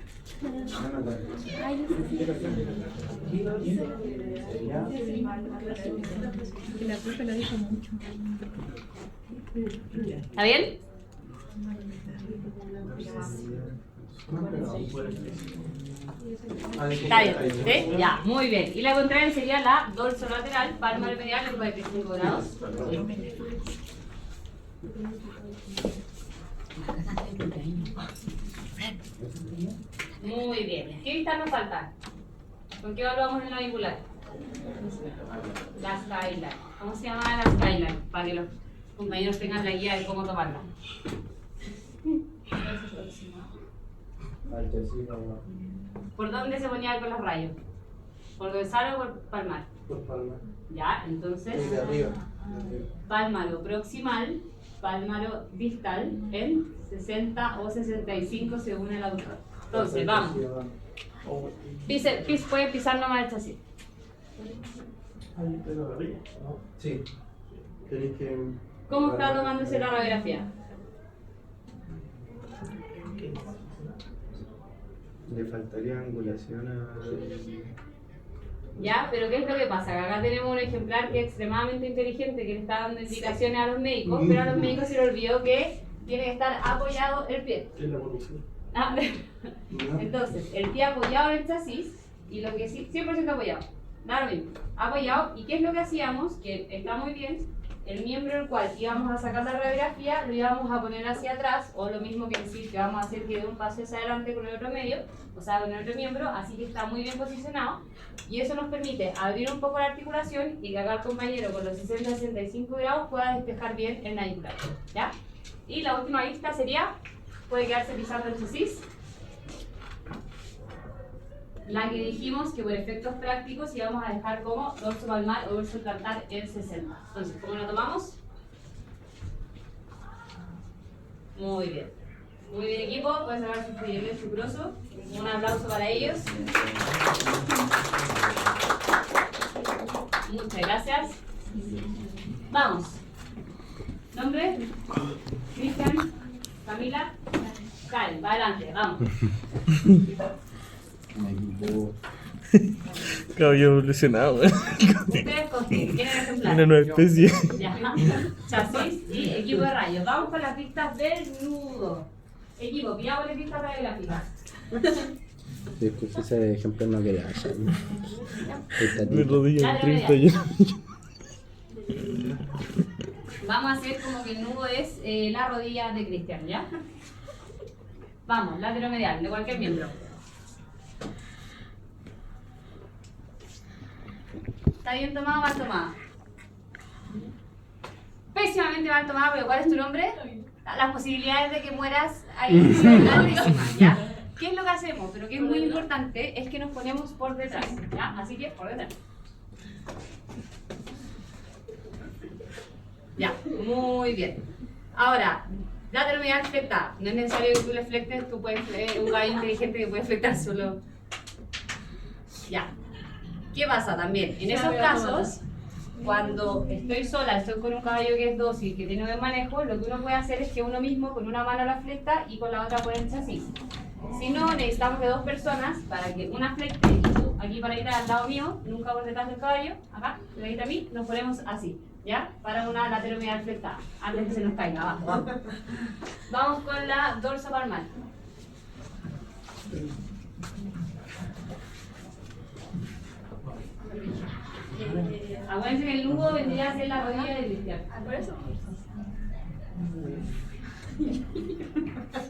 La profe lo dijo mucho.
¿Está bien? Está bien, ¿sí? Ya, muy bien. Y la contraria sería la dorso lateral, palmar medial en 45 grados. Muy bien. ¿Qué vista nos falta? ¿Con qué evaluamos en la vincular? La skyline. ¿Cómo se llama la skyline? Para que los compañeros tengan la guía de cómo tomarla. ¿Por dónde se ponía con los rayos? ¿Por dorsal o por palmar?
Por palma.
Ya, entonces,
De arriba.
pálmaro proximal, pálmaro distal en 60 o 65 según el autor. Entonces, vamos. Puede pisar nomás el chasis.
Sí. Tenéis que.
¿Cómo está tomándose la radiografía?
Le faltaría angulación a.
¿Ya? Pero ¿qué es lo que pasa? Que acá tenemos un ejemplar que es extremadamente inteligente, que le está dando indicaciones a los médicos, pero a los médicos se les olvidó que tiene que estar apoyado el pie.
¿Qué es la evolución?
Ah, entonces, el pie apoyado en el chasis y lo que sí, 100% apoyado. Da lo mismo. Apoyado. ¿Y qué es lo que hacíamos? Que está muy bien. El miembro del cual íbamos a sacar la radiografía lo íbamos a poner hacia atrás, o lo mismo que decir que vamos a hacer que dé un paso hacia adelante con el otro medio, o sea, con el otro miembro, así que está muy bien posicionado. Y eso nos permite abrir un poco la articulación y que acá el compañero con los 60-65 grados pueda despejar bien el navicular, ¿ya? Y la última vista sería, puede quedarse pisando el chasis. La que dijimos que por efectos prácticos íbamos a dejar como dorso palmar o dorso plantar en 60. Entonces, ¿cómo lo tomamos? Muy bien. Muy bien, equipo. Pueden sacar su primer chucroso. Un aplauso para ellos. Muchas gracias. Vamos. ¿Nombre? Cristian. Camila. Karen, va adelante, vamos.
Caballo evolucionado, güey.
Ustedes consiguen, tienen ejemplar.
Una nueva especie.
Ya. Chasis y equipo de rayos. Vamos con las pistas del nudo. Equipo, pillamos las pistas radiográficas.
Disculpe, ese ejemplo no quería hacer.
Mi rodilla
Dale,
30
dale.
ya.
Vamos a hacer como que el nudo es la rodilla de Cristian, ¿ya? Vamos, lateromedial, de cualquier miembro. ¿Está bien tomado o mal tomado? Pésimamente mal tomado, pero ¿cuál es tu nombre? Las posibilidades de que mueras ahí son altísimas, ¿ya? ¿Qué es lo que hacemos? Pero que es muy importante, es que nos ponemos por detrás, ¿ya? Así que por detrás. Ya, muy bien. Ahora, lateromedial flectada. No es necesario que tú le flectes, tú puedes, un gallo inteligente que puede flectar solo. Ya. ¿Qué pasa también? En esos casos, cuando estoy sola, estoy con un caballo que es dócil, que tiene buen manejo, lo que uno puede hacer es que uno mismo con una mano la flecta y con la otra pone el chasis. Si no, necesitamos de dos personas para que una flecte y tú aquí paradita al lado mío, nunca por detrás del caballo, acá, paradita a mí, nos ponemos así, ¿ya? Para una lateromedial flectada, antes que se nos caiga abajo. Vamos, vamos con la dorso palmar. Acuérdense que el nudo vendría a ser la rodilla de Cristian.
Por eso.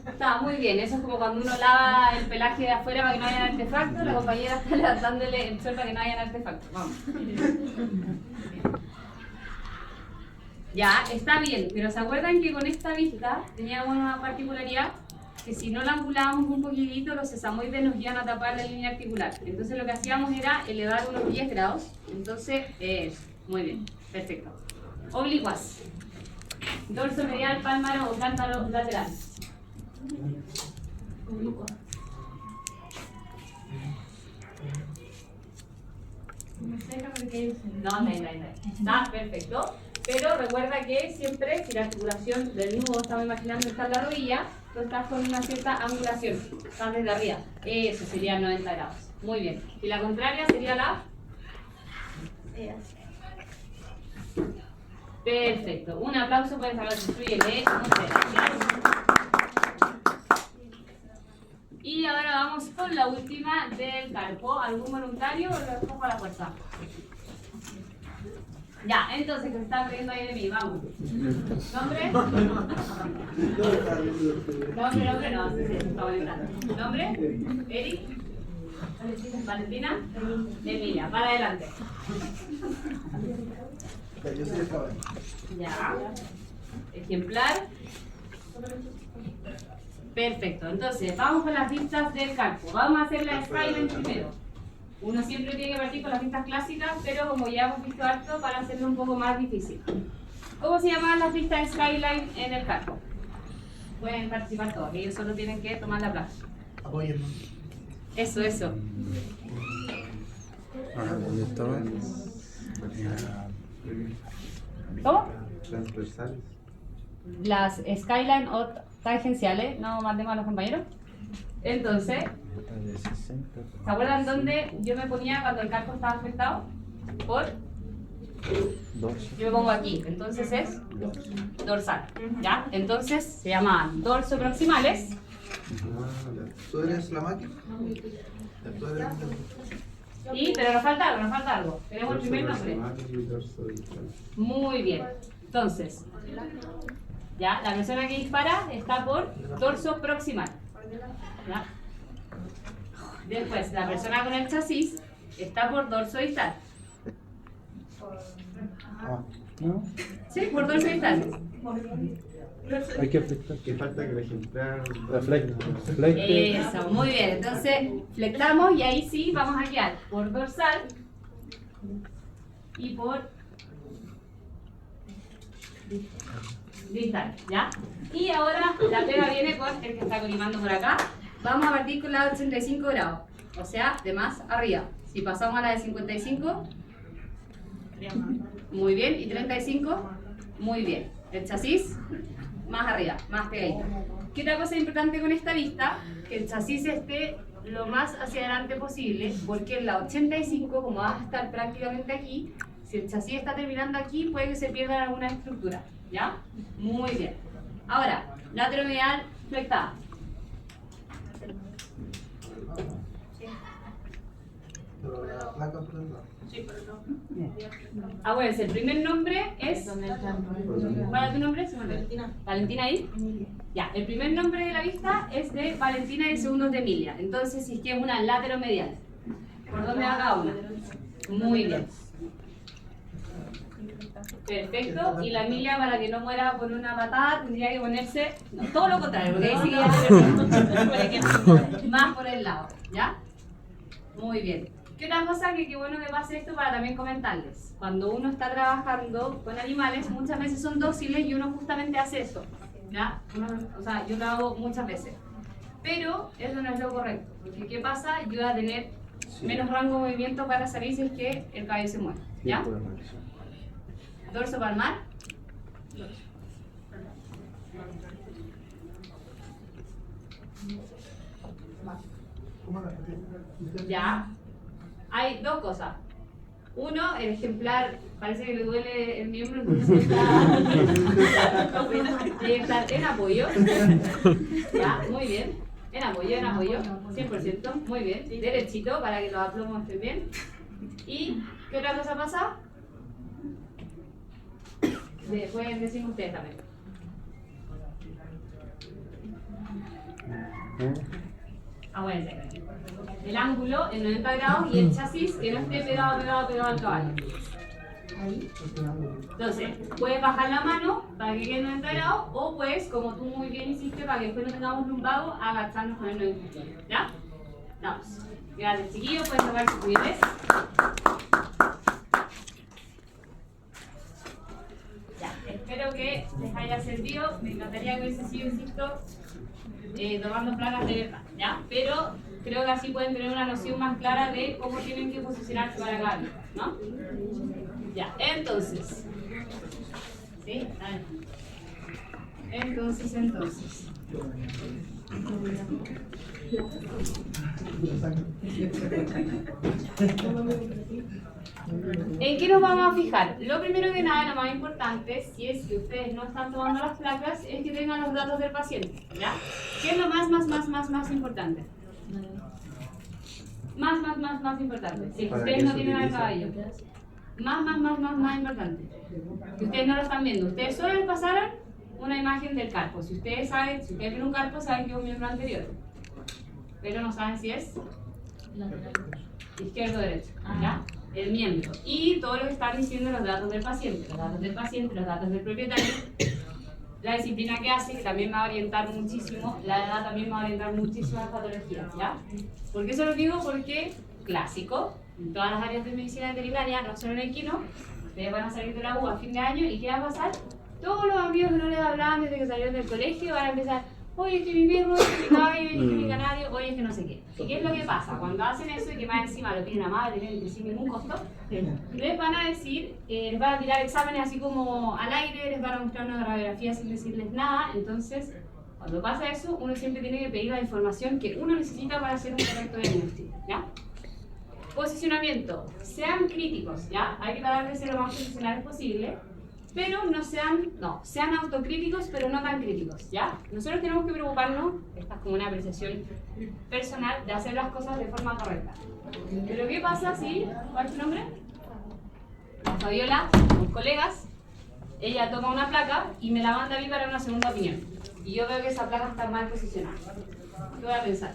Está muy bien, eso es como cuando uno lava el pelaje de afuera para que no haya artefactos, la compañera está levantándole el sol para que no haya artefactos. Vamos. Ya, está bien, pero ¿se acuerdan que con esta vista teníamos una particularidad? Que si no la angulábamos un poquitito, los sesamoides nos iban a tapar la línea articular. Entonces lo que hacíamos era elevar unos 10 grados. Entonces, muy bien, perfecto. Oblicuas. Dorso medial, palmar o planta lateral. No, está perfecto. Pero recuerda que siempre, si la articulación del nudo, estamos imaginando, está en la rodilla, tú estás con una cierta angulación, estás desde arriba. Eso sería 90 grados. Muy bien. Y la contraria sería la... Perfecto. Un aplauso para esa clase. Muchas gracias. Y ahora vamos con la última del carpo. ¿Algún voluntario o lo dejo para la fuerza? Ya, entonces, que se están riendo ahí de mí, vamos. ¿Nombre? Nombre, no, sí, está molestando. ¿Nombre? ¿Eric? ¿Valentina? Emilia, para adelante.
Yo soy el caballo.
Ya. Ejemplar. Perfecto, entonces, vamos con las vistas del carpo. Vamos a hacer la skyline primero. Uno siempre tiene que partir con las vistas clásicas, pero como ya hemos visto harto, para hacerlo un poco más difícil. ¿Cómo se llaman las vistas de skyline en el carpo? Pueden participar todos, ellos solo tienen que tomar la plaza.
Apóyenme.
Eso, eso.
¿Dónde estaba?
¿Cómo?
Transversales.
Las skyline o tangenciales, no mandemos a los compañeros. Entonces, ¿se acuerdan dónde yo me ponía cuando el carpo estaba afectado? Por yo me pongo aquí, entonces es dorsal, ¿ya? Entonces se llaman dorso proximales.
¿Tú eres la máquina?
Pero nos falta algo. Tenemos el primer nombre. Muy bien. Entonces, ya, la persona que dispara está por dorso proximal. ¿Ya? Después, la persona con el chasis está por dorso distal.
¿No?
Sí, por dorso distal.
Hay que flectar.
Que falta que el ejemplar
Flecte.
Eso, muy bien. Entonces, flectamos y ahí sí vamos a quedar por dorsal y por distal, ¿ya? Y ahora la pega viene con el que está colimando por acá. Vamos a partir con la de 85 grados, o sea, de más arriba. Si pasamos a la de 55, muy bien, y 35, muy bien. El chasis, más arriba, más pegadito. ¿Qué otra cosa importante con esta vista? Que el chasis esté lo más hacia adelante posible, porque en la 85, como va a estar prácticamente aquí, si el chasis está terminando aquí, puede que se pierda alguna estructura, ¿ya? Muy bien. Ahora, lateromedial flectada.
Pero la placa por el lado.
Acuérdense, el primer nombre es... ¿Cuál es tu nombre? Valentina. ¿Valentina ahí? Ya, el primer nombre de la vista es de Valentina y el segundo es de Emilia. Entonces, si es que es una lateromedial, ¿por dónde va cada una? Muy bien. Perfecto, y la Emilia, para que no muera por una patada, tendría que ponerse... No, todo lo contrario, porque ahí sí que ya se más por el lado, ¿ya? Muy bien. ¿Qué otra cosa? Que qué bueno que pase esto para también comentarles. Cuando uno está trabajando con animales, muchas veces son dóciles y uno justamente hace eso, ¿ya? O sea, yo lo hago muchas veces. Pero eso no es lo correcto, porque ¿qué pasa? Yo voy a tener menos rango de movimiento para salir si es que el caballo se mueve, ¿ya? Dorso palmar. Ya. Hay dos cosas. Uno, el ejemplar parece que le duele el miembro, entonces está en apoyo. Ya, muy bien. En apoyo, 100%. Muy bien. Derechito para que los aplomos estén bien. ¿Y qué otra cosa pasa? Pueden decir ustedes también. Acuérdense. El ángulo en 90 grados y el chasis que no esté pegado al caballo. Entonces, puedes bajar la mano para que quede en 90 grados o puedes, como tú muy bien hiciste, para que después no tengamos lumbago, agacharnos con el 90 grados. ¿Ya? Vamos. Gracias, chiquillos. Pueden sacar sus juguetes. Ya, espero que les haya servido. Me encantaría que hubiese sido, insisto, tomando placas de verdad, ¿ya? Pero creo que así pueden tener una noción más clara de cómo tienen que posicionarse para cada uno, ¿no? Ya, entonces. ¿Sí? Dale. Entonces. ¿En qué nos vamos a fijar? Lo primero que nada, lo más importante, si es que ustedes no están tomando las placas, es que tengan los datos del paciente, ¿ya? ¿Qué es lo más importante? Más importante. Si ustedes no tienen al caballo. Más importante. Que ustedes no lo están viendo. Ustedes solo les pasaron una imagen del carpo. Si ustedes ven un carpo, saben que es un miembro anterior. Pero no saben si es izquierdo o derecho. ¿Ya? El miembro. Y todo lo que están diciendo los datos del paciente. Los datos del paciente, los datos del propietario. La disciplina que hace, que también va a orientar muchísimo. La edad también va a orientar muchísimo las patologías. ¿Ya? ¿Por qué eso lo digo? Porque clásico. En todas las áreas de medicina veterinaria, no solo en equino, ustedes van a salir de la U a fin de año y ¿qué va a pasar? Todos los amigos que no les hablaban desde que salieron del colegio van a empezar, oye, es que mi perro, es que mi caballo, es que mi canario, oye, es que no sé qué. ¿Y qué es lo que pasa? Cuando hacen eso y que más encima lo piden amablemente sin ningún costo, les van a decir, les van a tirar exámenes así como al aire, les van a mostrar una radiografía sin decirles nada. Entonces, cuando pasa eso, uno siempre tiene que pedir la información que uno necesita para hacer un correcto diagnóstico, ¿ya? Posicionamiento. Sean críticos, ¿ya? Hay que tratar de ser lo más profesionales posible, pero sean autocríticos, pero no tan críticos, ¿ya? Nosotros tenemos que preocuparnos, esta es como una apreciación personal, de hacer las cosas de forma correcta. Pero ¿qué pasa si, cuál es tu nombre? Fabiola, con colegas, ella toma una placa y me la manda a mí para una segunda opinión. Y yo veo que esa placa está mal posicionada. ¿Qué voy a pensar?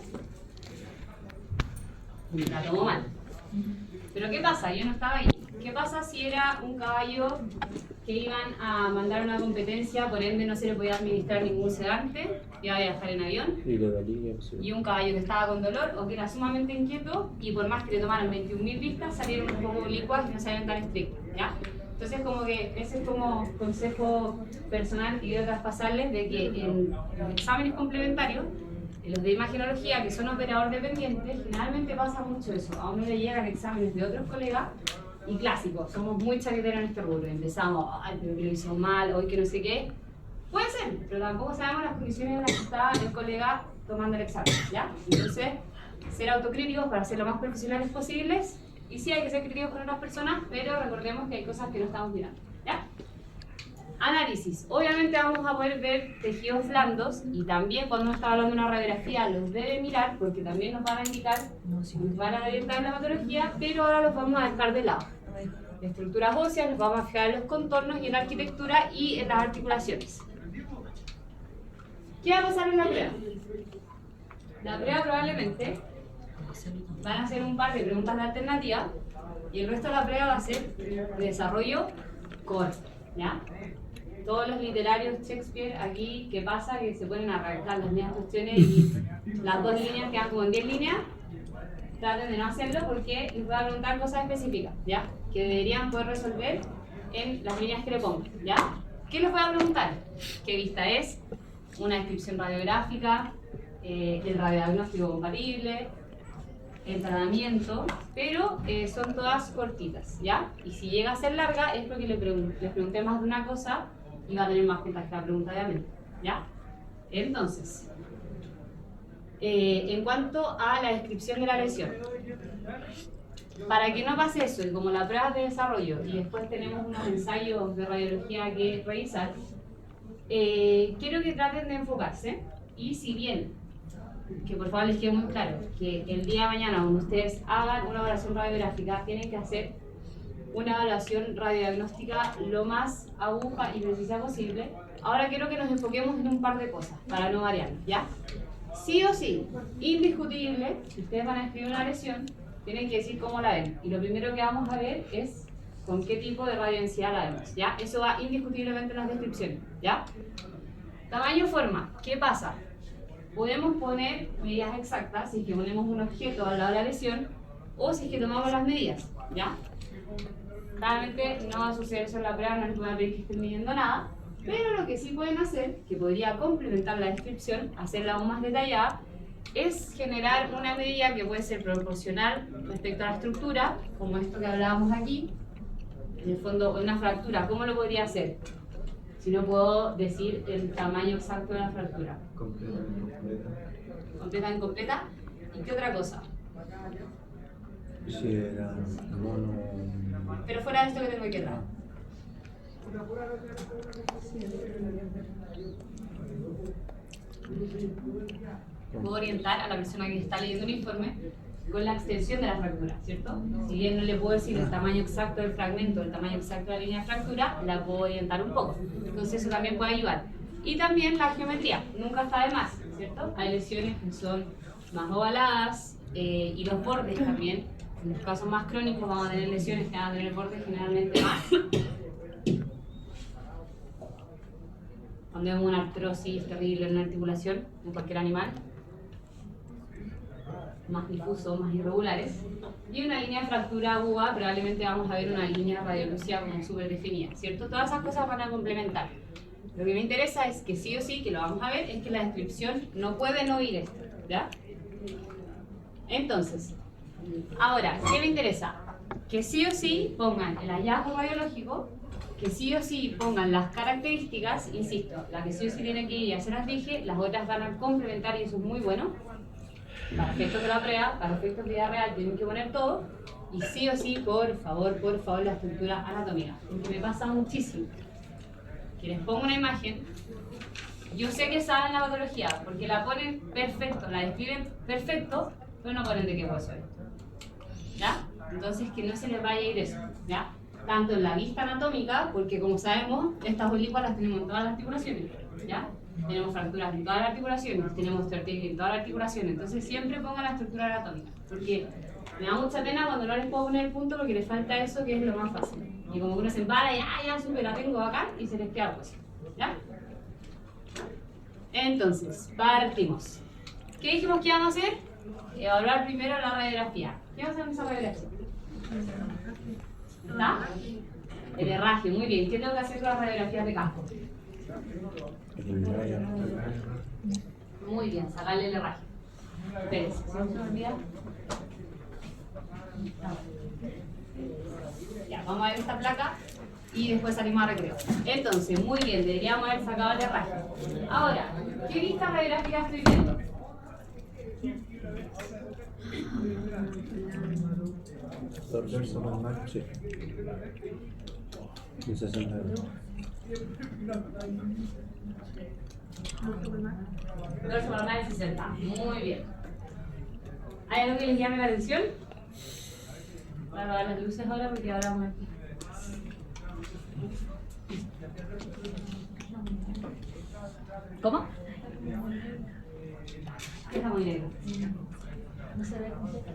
La tomo mal. Pero ¿qué pasa? Yo no estaba ahí. ¿Qué pasa si era un caballo que iban a mandar a una competencia, por ende no se le podía administrar ningún sedante, iba a viajar en avión, y un caballo que estaba con dolor o que era sumamente inquieto y por más que le tomaran 21.000 vistas salieron un poco licuadas y no salieron tan estrictas, ¿ya? Entonces como que ese es como consejo personal que quiero traspasarles de que en los exámenes complementarios, en los de imagenología que son operador dependientes, generalmente pasa mucho eso, a uno le llegan exámenes de otros colegas y clásicos, somos muy chaqueteros en este rubro, empezamos, ay, pero que lo hizo mal, hoy que no sé qué, puede ser, pero tampoco sabemos las condiciones en las que está el colega tomando el examen, ¿ya? Entonces, ser autocríticos para ser lo más profesionales posibles, y sí hay que ser críticos con otras personas, pero recordemos que hay cosas que no estamos mirando, ¿ya? Análisis. Obviamente vamos a poder ver tejidos blandos y también cuando uno está hablando de una radiografía los debe mirar porque también nos van a indicar, nos van a orientar en la patología, pero ahora los vamos a dejar de lado. De estructuras óseas nos vamos a fijar en los contornos y en la arquitectura y en las articulaciones. ¿Qué va a pasar en la prueba? La prueba probablemente van a hacer un par de preguntas de alternativa y el resto de la prueba va a ser de desarrollo corto, ¿ya? Todos los literarios Shakespeare aquí, ¿qué pasa? Que se ponen a arrancar las mismas cuestiones y las dos líneas quedan como en 10 líneas. Traten de no hacerlo porque les voy a preguntar cosas específicas, ¿ya? Que deberían poder resolver en las líneas que le pongo, ¿ya? ¿Qué les voy a preguntar? ¿Qué vista es? Una descripción radiográfica, el radiodiagnóstico compatible, el tratamiento, pero son todas cortitas, ¿ya? Y si llega a ser larga es porque les pregunté más de una cosa y va a tener más cuentas que la pregunta obviamente, ¿ya? Entonces, en cuanto a la descripción de la lesión, para que no pase eso, y como la prueba de desarrollo y después tenemos unos ensayos de radiología que revisar, quiero que traten de enfocarse y si bien que por favor les quede muy claro, que el día de mañana cuando ustedes hagan una evaluación radiográfica, tienen que hacer una evaluación radiodiagnóstica lo más aguda y precisa posible. Ahora quiero que nos enfoquemos en un par de cosas, para no variarnos, ¿ya? Sí o sí, indiscutible, si ustedes van a escribir una lesión, tienen que decir cómo la ven. Y lo primero que vamos a ver es con qué tipo de radiodensidad la vemos, ¿ya? Eso va indiscutiblemente en las descripciones, ¿ya? Tamaño, forma, ¿qué pasa? Podemos poner medidas exactas si es que ponemos un objeto al lado de la lesión o si es que tomamos las medidas, ¿ya? Claramente no va a suceder eso en la prueba, no les voy a pedir que estén midiendo nada, pero lo que sí pueden hacer, que podría complementar la descripción, hacerla aún más detallada, es generar una medida que puede ser proporcional respecto a la estructura, como esto que hablábamos aquí. En el fondo, una fractura, ¿cómo lo podría hacer? Si no puedo decir el tamaño exacto de la fractura.
Completa, incompleta.
Completa, incompleta. ¿Y qué otra cosa?
Si era mono.
Pero fuera de esto que tengo aquí atrás. Puedo orientar a la persona que está leyendo el informe con la extensión de la fractura, ¿cierto? Si bien no le puedo decir el tamaño exacto del fragmento, el tamaño exacto de la línea de fractura, la puedo orientar un poco. Entonces eso también puede ayudar. Y también la geometría, nunca está de más, ¿cierto? Hay lesiones que son más ovaladas y los bordes también. En los casos más crónicos vamos a tener lesiones que van a tener bordes generalmente más. Cuando vemos una artrosis terrible en una articulación, en cualquier animal, más difusos, más irregulares, y una línea de fractura aguda, probablemente vamos a ver una línea radiolúcida como súper definida, ¿cierto? Todas esas cosas van a complementar. Lo que me interesa es que sí o sí, que lo vamos a ver, es que la descripción no puede no ir esto, ¿ya? Entonces, ahora, ¿qué me interesa? Que sí o sí pongan el hallazgo radiológico, que sí o sí pongan las características, insisto, la que sí o sí tiene que ir, ya se las dije, las otras van a complementar y eso es muy bueno. Para efectos de la prueba, para efectos de vida real, tienen que poner todo. Y sí o sí, por favor, la estructura anatómica. Porque me pasa muchísimo. Que les pongo una imagen, yo sé que saben la patología, porque la ponen perfecto, la describen perfecto, pero no ponen de qué hueso es. ¿Ya? Entonces que no se les vaya a ir eso, ¿ya? Tanto en la vista anatómica, porque como sabemos, estas oblicuas las tenemos en todas las articulaciones, ¿ya? Tenemos fracturas en todas las articulaciones, tenemos osteoartritis en todas las articulaciones, entonces siempre pongan la estructura anatómica, porque me da mucha pena cuando no les puedo poner el punto porque les falta eso que es lo más fácil. Y como que uno se empara y ya supe, la tengo acá y se les queda hueso, ¿ya? Entonces, partimos. ¿Qué dijimos que íbamos a hacer? Evaluar primero la radiografía. ¿Qué vamos a hacer en esa radiografía? ¿Está? El herraje, muy bien. ¿Qué tengo que hacer con las radiografías de campo? Muy bien, sacarle el herraje. Espérense, ¿se me olvida? Ya, vamos a ver esta placa y después salimos a recreo. Entonces, muy bien, deberíamos haber sacado el herraje. Ahora, ¿qué vista radiográfica estoy viendo?
Dorso normal, sí. De 60 euros.
Dorso normal de 60. Muy bien. ¿Hay algo que les llame la atención? Voy a apagar las luces ahora porque ahora vamos aquí. ¿Cómo? ¿Qué está muy negro? No se ve completo.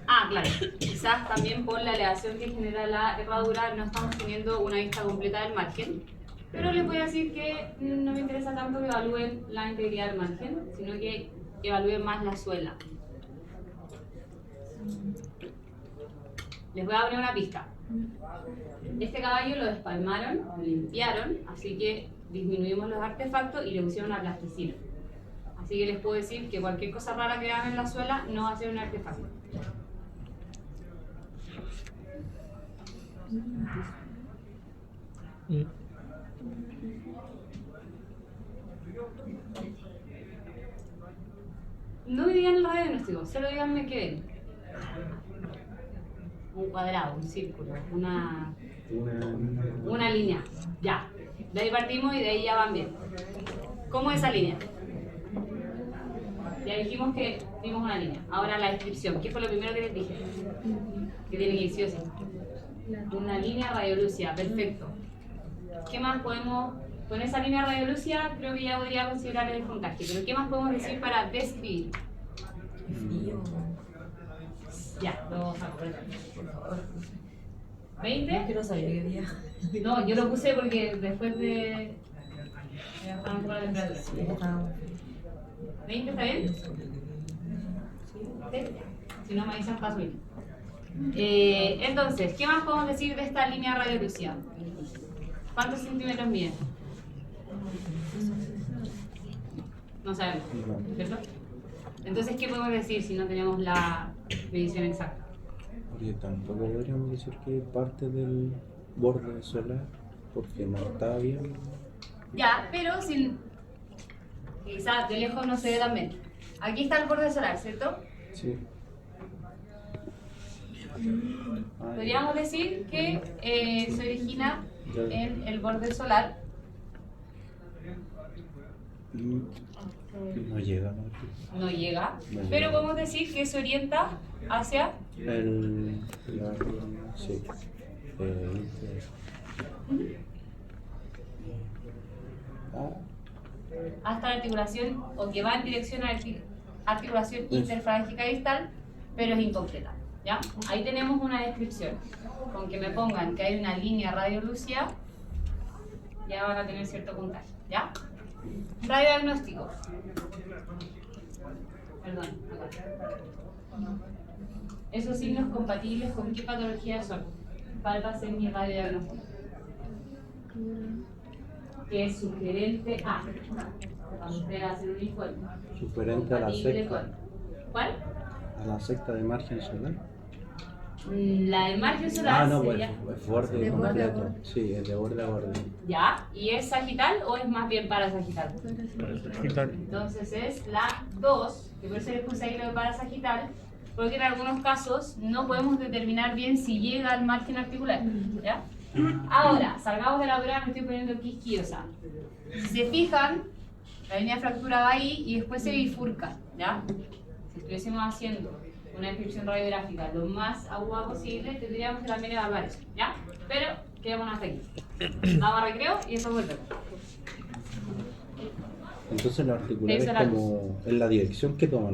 Ah, claro. Quizás también por la elevación que genera la herradura no estamos teniendo una vista completa del margen. Pero les voy a decir que no me interesa tanto que evalúen la integridad del margen, sino que evalúen más la suela. Les voy a poner una pista. Este caballo lo despalmaron, lo limpiaron, así que disminuimos los artefactos y le pusieron una plasticina. Así que les puedo decir que cualquier cosa rara que vean en la suela no va a ser un artefacto. No me digan el radiodiagnóstico, solo díganme qué ven. Un cuadrado, un círculo, una línea. Ya. De ahí partimos y de ahí ya van bien. ¿Cómo es esa línea? Ya dijimos que vimos una línea. Ahora la descripción. ¿Qué fue lo primero que les dije? Que tiene que ir sí o sí. Una línea radiolúcida, perfecto. ¿Qué más podemos...? Con esa línea radiolúcida creo que ya podría considerar el puntaje. Pero ¿qué más podemos decir para describir? Ya, lo vamos a correr, por favor. 20.
Que no sabía qué día.
No, yo lo puse porque después de... Me bajaron un poco la temperatura. 20, ¿está bien? ¿Sí? Si no me avisan, paso bien. Entonces, ¿qué más podemos decir de esta línea radiolúcida? ¿Cuántos centímetros mide? No sabemos, ¿cierto? Entonces, ¿qué podemos decir si no tenemos la medición exacta?
Porque tampoco podríamos decir que parte del borde solar, porque no está bien.
Ya, pero sin... Quizás de lejos no se ve tan bien. Aquí está el borde solar, ¿cierto?
Sí.
Podríamos decir que se origina en el borde solar.
No llega, ¿no?
No llega,
No llega.
pero podemos decir que se orienta hacia...
Sí.
hasta la articulación, o que va en dirección a la articulación interfalángica distal, pero es incompleta. ¿Ya? Ahí tenemos una descripción. Con que me pongan que hay una línea radiolúcida, ya van a tener cierto puntaje. ¿Ya? Radiodiagnóstico. Perdón, acá. Esos signos compatibles con qué patología son. ¿Cuál va a ser mi radiodiagnóstico? Que es sugerente a. Cuando usted hace un informe.
Sugerente a la
Compatible
secta.
con- ¿Cuál?
A la secta de margen solar.
La de margen solar
No, pues
sería...
es borde
De borde a
completo.
borde.
Sí, es de borde a borde.
¿Ya? ¿Y es sagital o es más bien parasagital? Entonces es la 2, que por eso le puse ahí lo de parasagital, porque en algunos casos no podemos determinar bien si llega al margen articular. ¿Ya? Ahora, salgamos de la prueba, me estoy poniendo quisquillosa. Si se fijan, la línea de fractura va ahí y después se bifurca. ¿Ya? Si estuviésemos haciendo una descripción radiográfica lo más aguda posible, tendríamos que también evaluar eso. ¿Ya? Pero quedémonos hasta aquí. Vamos a recreo y después volvemos.
Entonces lo articular
Eso
es
era
como en la dirección que toman.